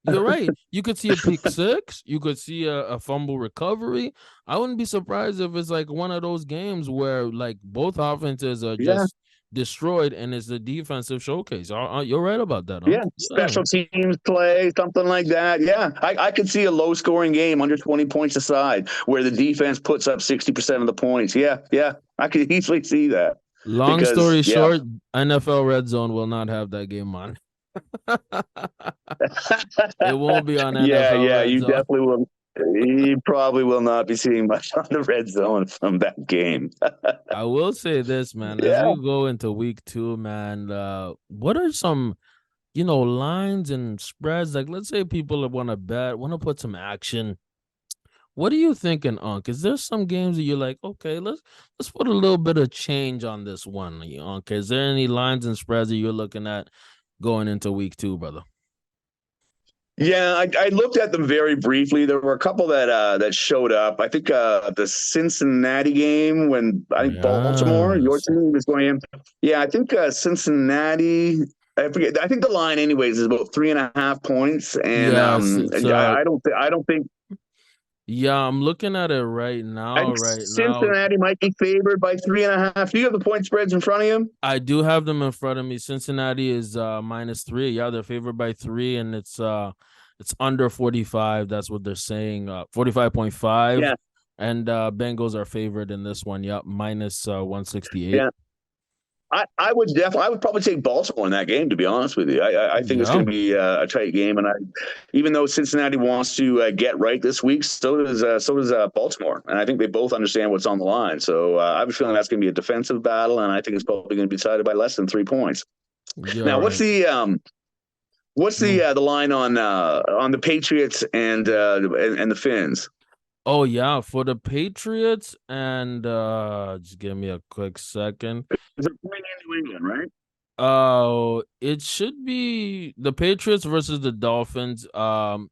You're right. You could see a pick six. You could see a fumble recovery. I wouldn't be surprised if it's like one of those games where like both offenses are Yeah, just destroyed, and it's the defensive showcase. You're right about that, Yeah, Unc. Yeah. special teams play, something like that. Yeah, I could see a low scoring game under 20 points aside where the defense puts up 60% of the points. Yeah, yeah, I could easily see that Long because, story yeah. short, NFL Red Zone will not have that game on. It won't be on Yeah, NFL yeah, Red you Zone. definitely will. You probably will not be seeing much on the red zone from that game. I will say this, man, as Yeah. we go into week 2, man, what are some, lines and spreads? Like, let's say people want to bet, want to put some action. What are you thinking, Unc? Is there some games that you're like, okay, let's put a little bit of change on this one, Unc? Is there any lines and spreads that you're looking at going into week 2, brother? Yeah, I looked at them very briefly. There were a couple that showed up. I think the Cincinnati game when I think Baltimore, your Yes. team was going in. Yeah, I think Cincinnati. I forget. I think the line, anyways, is about 3.5 points, and Yes, it's I don't think yeah, I'm looking at it right I now. think Right now, Cincinnati might be favored by 3.5. Do you have the point spreads in front of you? I do have them in front of me. Cincinnati is -3. Yeah, they're favored by 3, and it's under 45. That's what they're saying. 45.5. Yeah, And Bengals are favored in this one. Yep, minus 168. yeah. I would probably take Baltimore in that game. To be honest with you, I think it's Yeah. going to be a tight game, and even though Cincinnati wants to get right this week, so does Baltimore, and I think they both understand what's on the line. So I have a feeling that's going to be a defensive battle, and I think it's probably going to be decided by less than 3 points. You're Now, right. what's Mm. the line on the Patriots and the Finns? Oh yeah, for the Patriots, and just give me a quick second. Is it playing in New England, right? Oh, it should be the Patriots versus the Dolphins.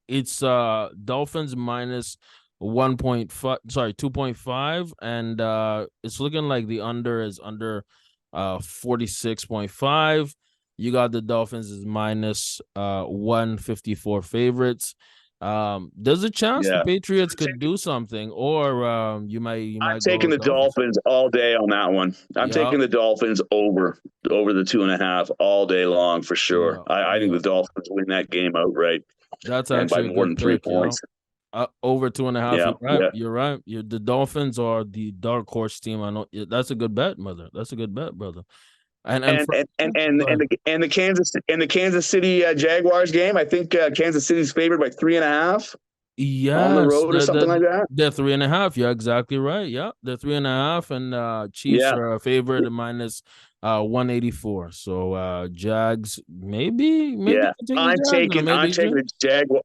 It's Dolphins minus 1.5, sorry, 2.5, and it's looking like the under is under 46.5. You got the Dolphins is minus 154 favorites. There's a chance the Yeah. Patriots could do something, or you I'm might taking go the Dolphins. Dolphins all day on that one. I'm Yeah, taking the Dolphins over the 2.5 all day long for sure. yeah, I think yeah. the Dolphins win that game outright That's and by actually a more good than three pick, points. over 2.5. Yeah, You're right. yeah. You're right. The Dolphins are the dark horse team. I know that's a good bet, mother. That's a good bet, brother. And And for and and and, go and ahead. the Kansas City Jaguars game. I think Kansas City's favored by 3.5 on the Yes, road or something like that. they're 3.5. You're exactly right. Yeah, they're 3.5, and Chiefs Yeah, are a favorite at minus 184. So Jags maybe yeah. can take the Jags or I'm maybe taking Jim. the Jaguar.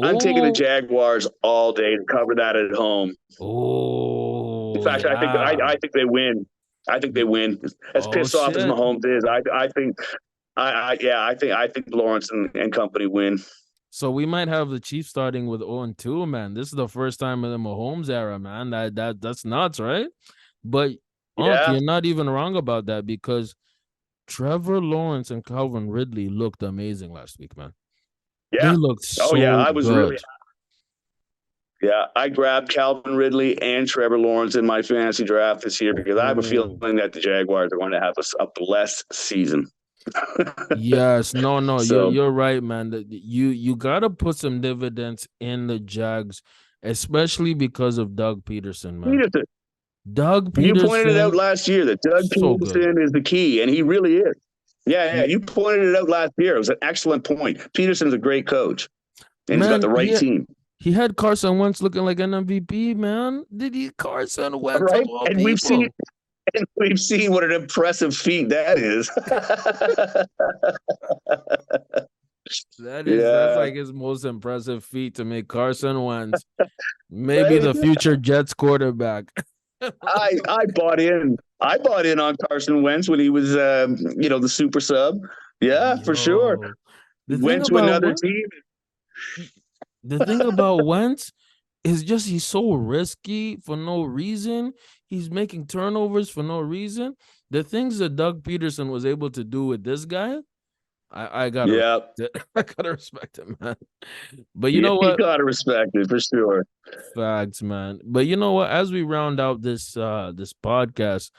I'm taking the Oh, Jaguars all day to cover that at home. In oh fact, yeah. I think they win. I think they win. As Oh pissed off as shit. Mahomes is, I think I think Lawrence and company win. So we might have the Chiefs starting with 0-2, man. This is the first time in the Mahomes era, man. That's nuts, right? But Unc, Yeah, you're not even wrong about that because Trevor Lawrence and Calvin Ridley looked amazing last week, man. They yeah. looked Oh yeah, so I was really good. yeah. I grabbed Calvin Ridley and Trevor Lawrence in my fantasy draft this year because I have a feeling Oh, that the Jaguars are going to have a blessed season. yes, no, you're So you're right, man. You gotta put some dividends in the Jags, especially because of Doug Peterson, man. Peterson, Doug you pointed it out Peterson, last year that Doug so good. Peterson is the key, and he really is. Yeah, yeah. He, You pointed it out last year. It was an excellent point. Peterson's a great coach, and he's got man, the right team. he had Carson Wentz looking like an MVP, man. Did he Carson Wentz of Right? all people? And we've seen what an impressive feat that is. That's Yeah. like his most impressive feat to make Carson Wentz maybe Right? the future Jets quarterback. I bought in. I bought in on Carson Wentz when he was the super sub. Yeah, for sure. Yo, the thing Went to about another Wentz, team. the thing about Wentz is just he's so risky for no reason. He's making turnovers for no reason. The things that Doug Peterson was able to do with this guy, I gotta Yeah. respect it. I gotta respect him, man. But you Yeah, know you what? gotta respect it for sure. Facts, man. But you know what? As we round out this podcast,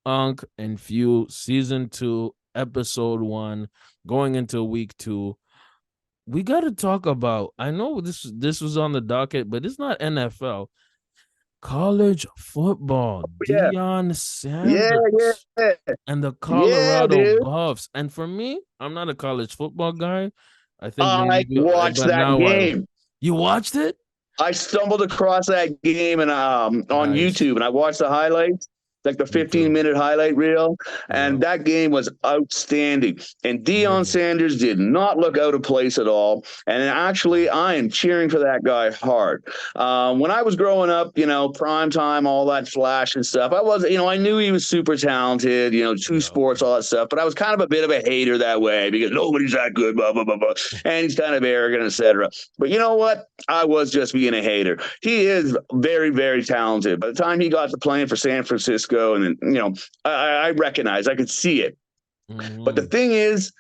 Unc and Phew season 2, episode 1, going into week 2. We got to talk about. I know this was on the docket, but it's not NFL. College football. Yeah, Deion yeah, Sanders yeah, and the yeah, Colorado dude. Buffs. And for me, I'm not a college football guy. I think maybe, I watched but that now I. game. You watched it? I stumbled across that game and on Nice. YouTube, and I watched the highlights, like the Me too. 15-minute highlight reel, Yeah. and that game was outstanding. And Deion Amazing. Sanders did not look out of place at all. And actually, I am cheering for that guy hard. When I was growing up, prime time, all that flash and stuff, I was, I knew he was super talented, two Yeah. sports, all that stuff, but I was kind of a bit of a hater that way because nobody's that good, blah, blah, blah, blah. And he's kind of arrogant, etc. But you know what? I was just being a hater. He is very, very talented. By the time he got to playing for San Francisco, and then, I recognize, I could see it. But the Hmm. thing is,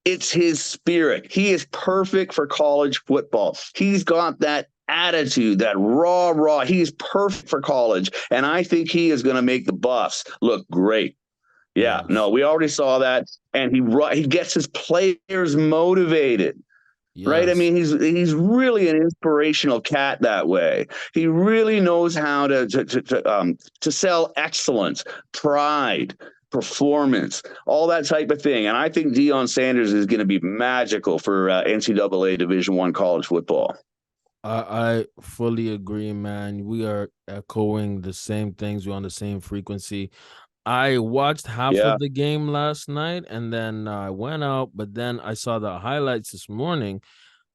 it's his spirit. He is perfect for college football. He's got that attitude, that raw. He's perfect for college. And I think he is going to make the Buffs look great. Yeah, no, Yes. we already saw that. And he gets his players motivated. Right? I Yes. mean, he's really an inspirational cat that way. He really knows how to sell excellence, pride, performance, all that type of thing. And I think Deion Sanders is going to be magical for NCAA Division I college football. I fully agree, man. We are echoing the same things. We're on the same frequency. I watched half Yeah, of the game last night and then I went out, but then I saw the highlights this morning.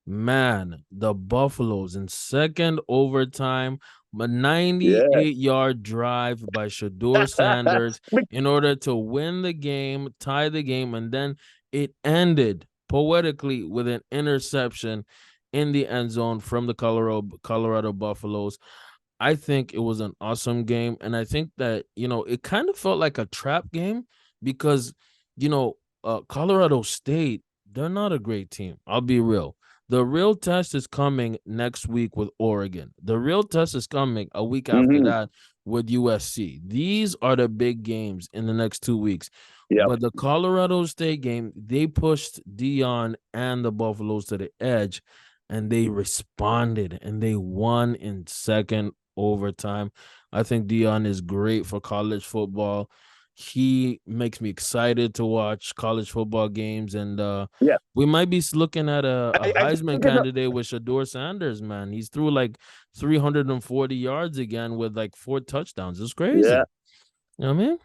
Man, the Buffaloes in second overtime, a yeah. 98-yard drive by Shador Sanders in order to win the game, tie the game, and then it ended poetically with an interception in the end zone from the Colorado Buffaloes. I think it was an awesome game. And I think that, it kind of felt like a trap game because, Colorado State, they're not a great team. I'll be real. The real test is coming next week with Oregon. The real test is coming a week after Mm-hmm. that with USC. These are the big games in the next 2 weeks. Yep. But the Colorado State game, they pushed Dion and the Buffaloes to the edge and they responded and they won in second overtime. I think Dion is great for college football. He makes me excited to watch college football games, and Yeah. we might be looking at a I Heisman think candidate with Shador Sanders. Man, he's threw like 340 yards again with like 4 touchdowns. It's yeah. crazy. You know what I mean?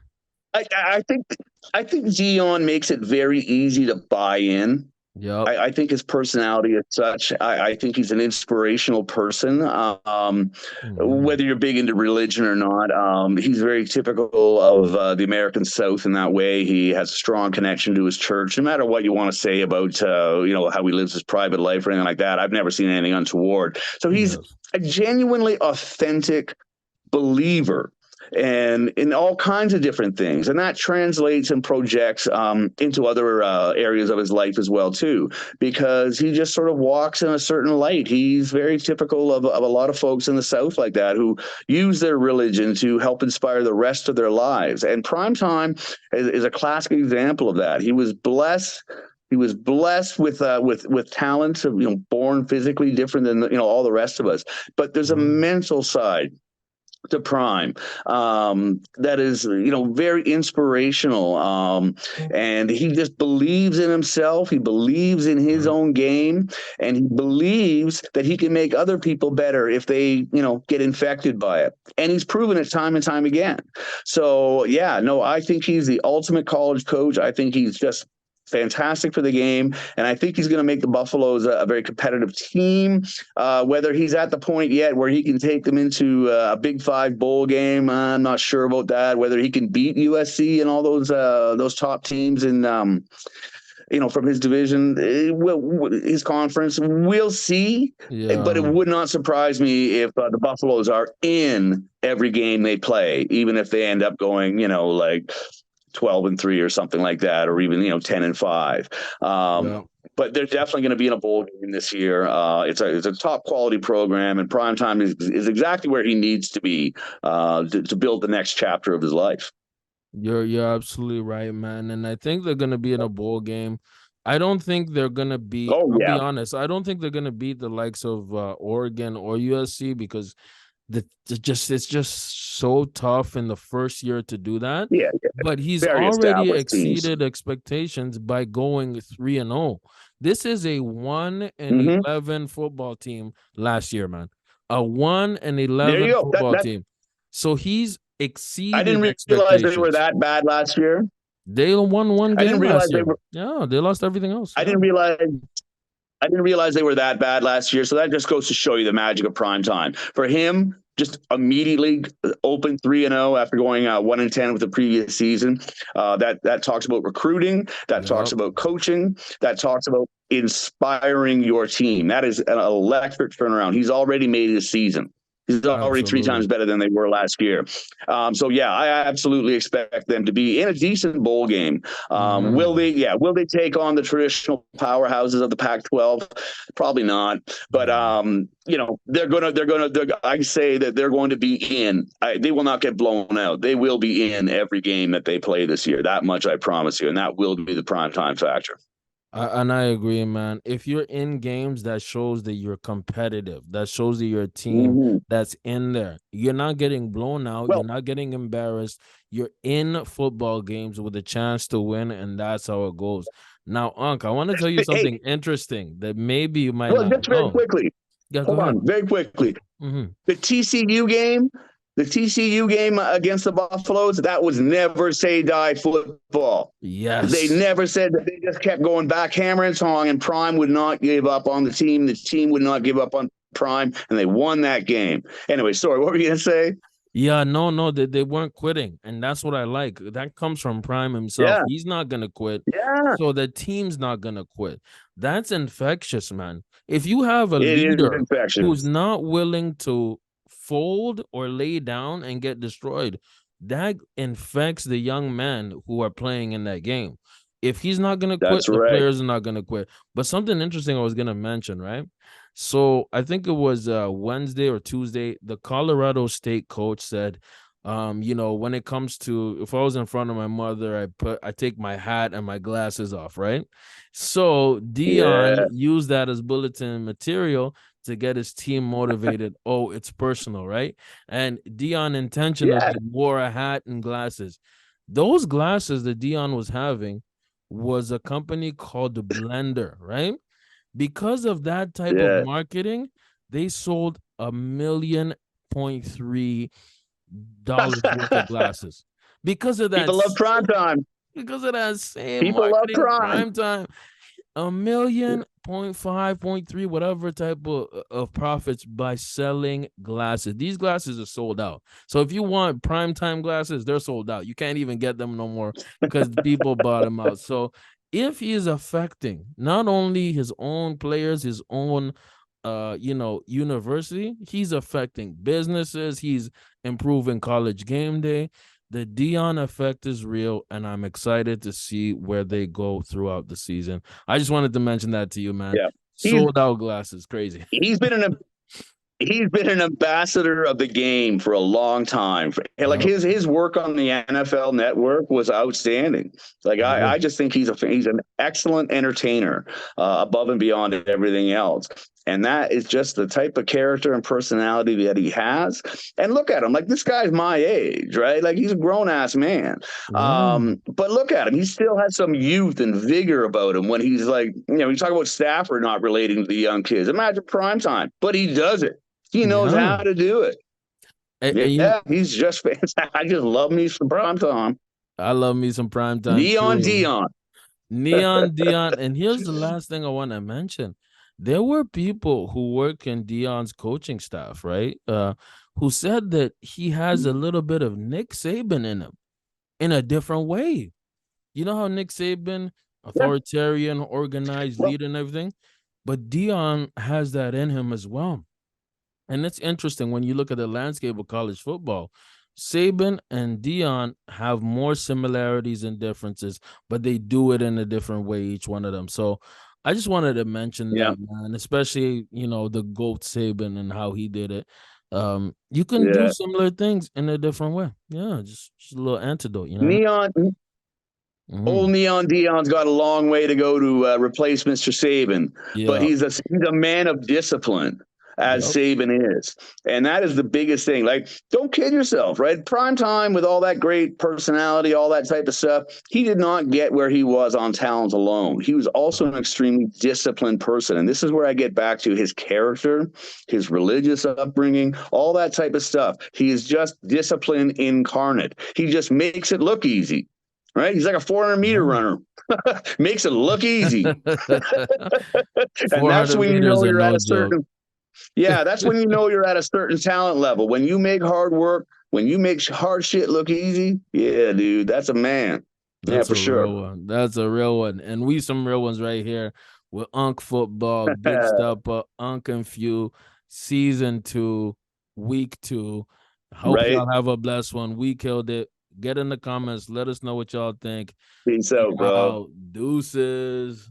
I think Dion makes it very easy to buy in. Yep. I think his personality is such. I think he's an inspirational person. Mhm. Whether you're big into religion or not, he's very typical of the American South in that way. He has a strong connection to his church. No matter what you want to say about, how he lives his private life or anything like that, I've never seen anything untoward. So he's Yes. a genuinely authentic believer and in all kinds of different things, and that translates and projects into other areas of his life as well too, because he just sort of walks in a certain light. He's very typical of a lot of folks in the South like that, who use their religion to help inspire the rest of their lives. And Primetime is a classic example of that. He was blessed with talent, born physically different than all the rest of us, but there's a Mhm. mental side to Prime that is very inspirational, and he just believes in himself. He believes in his Yeah. own game, and he believes that he can make other people better if they get infected by it, and he's proven it time and time again. So yeah, no, I think he's the ultimate college coach. I think he's just fantastic for the game, and I think he's going to make the Buffaloes a very competitive team. Whether he's at the point yet where he can take them into a Big Five bowl game, I'm not sure about that. Whether he can beat USC and all those top teams in from his division, his conference, we'll see. But it Yeah. would not surprise me if the Buffaloes are in every game they play, even if they end up going, like 12-3 or something like that, or even 10-5. Yeah. But they're definitely going to be in a bowl game this year. It's a top quality program, and Primetime is exactly where he needs to be to build the next chapter of his life. You're absolutely right, man. And I think they're gonna be in a bowl game. I don't think they're gonna beat. Oh I'll yeah, be honest. I don't think they're gonna beat the likes of Oregon or USC because it's just so tough in the first year to do that. yeah, yeah. But he's Very already established teams. exceeded expectations by going 3-0. This is a 1 and Hmm. 11 football team last year, man. A 1 and There 11 you go. football team. So he's I exceeded didn't realize they were expectations. that bad last year. They won one I didn't game realize last they year. were. Yeah, they lost everything else. I Yeah. didn't realize I didn't realize they were that bad last year. So that just goes to show you the magic of prime time. For him, just immediately open 3-0 after going 1-10 with the previous season. That talks about recruiting. That Yeah, talks about coaching. That talks about inspiring your team. That is an electric turnaround. He's already made his season. He's already three absolutely. times better than they were last year. So yeah, I absolutely expect them to be in a decent bowl game. Will Hmm. they? Yeah, will they take on the traditional powerhouses of the Pac-12? Probably not. But I say that they're going to be in. They will not get blown out. They will be in every game that they play this year. That much I promise you, and that will be the prime time factor. And I agree, man. If you're in games, that shows that you're competitive. That shows that you're a team Mm-hmm. that's in there. You're not getting blown out. You're Well, not getting embarrassed. You're in football games with a chance to win, and that's how it goes. Now, Unc, I want to tell you hey, something interesting that maybe you might well, not just very know. quickly. Yeah, go Hold ahead. on, very quickly. Hmm. The TCU game, the TCU game against the Buffaloes, that was never say die football. They Yes. never said that. They just kept going back, hammer and tong, and Prime would not give up on the team. The team would not give up on Prime, and they won that game. Anyway, sorry, what were you going to say? Yeah, no, they weren't quitting. And that's what I like. That comes from Prime himself. Yeah, He's not gonna quit. yeah, So the team's not gonna quit. That's infectious, man. If you have a it is leader who's infectious. not willing to fold or lay down and get destroyed, that infects the young men who are playing in that game. If he's not gonna quit, That's the right. players are not gonna quit. But something interesting I was gonna mention, right? So I think it was Wednesday or Tuesday. The Colorado State coach said, when it comes to if I was in front of my mother, I take my hat and my glasses off, right? So Dion Yeah, used that as bulletin material to get his team motivated. Oh, it's personal, right? And Dion yeah, intentionally wore a hat and glasses. Those glasses that Dion was having was a company called the Blender, right? Because of that type of yeah. marketing, they sold $1.3 million worth of glasses. Because of that People love prime same, time. because of that same People love marketing prime. prime time, a million, 0.5, 0.3, whatever type of profits by selling glasses. These glasses are sold out. So if you want prime time glasses, they're sold out. You can't even get them no more because people bought them out. So if he is affecting not only his own players, his own university, he's affecting businesses, he's improving college game day. The Dion effect is real, and I'm excited to see where they go throughout the season. I just wanted to mention that to you, man. Yeah, he's Sold out glasses, crazy. he's been an he's been an ambassador of the game for a long time. Like Yep. his work on the NFL Network was outstanding. Like Yeah. I just think he's an excellent entertainer, above and beyond everything else. And that is just the type of character and personality that he has. And look at him, like this guy's my age, right? Like he's a grown ass man. Yeah. But look at him, he still has some youth and vigor about him when he's like, you talk about Stafford not relating to the young kids. Imagine prime time, but he does it. He knows Yeah. how to do it. And Yeah, he's just fantastic. I just love me some prime time. I love me some prime time Neon too. Dion. Neon Dion. And here's the last thing I want to mention. There were people who work in Dion's coaching staff, right? Who said that he has a little bit of Nick Saban in him in a different way. You know how Nick Saban, Yeah. authoritarian, organized Well, leader and everything, but Dion has that in him as well. And it's interesting when you look at the landscape of college football. Saban and Dion have more similarities and differences, but they do it in a different way, each one of them. So I just wanted to mention yeah. that, man, especially, the GOAT Saban and how he did it. You can do Yeah. similar things in a different way. Yeah, just a little antidote, you know what I Neon mean? Old Neon Dion's got a long way to go to replace Mr. Saban, but Yeah. he's a man of discipline, as Yep. Saban is, and that is the biggest thing. Like, don't kid yourself, right? Prime time with all that great personality, all that type of stuff. He did not get where he was on talent alone. He was also an extremely disciplined person, and this is where I get back to his character, his religious upbringing, all that type of stuff. He is just discipline incarnate. He just makes it look easy, right? He's like a 400-meter Yeah. runner, makes it look easy. And that's 400 when you meters know are you're at no a joke. certain, yeah, that's when you know you're at a certain talent level. When you make hard work, when you make hard shit look easy, yeah, dude, that's a man. Yeah, That's for a sure. real one. That's a real one. And we some real ones right here with Unc football, big step up, Unc and Phew, season 2, week 2. Hope Right? y'all have a blessed one. We killed it. Get in the comments. Let us know what y'all think. Peace We out, bro. out. Deuces.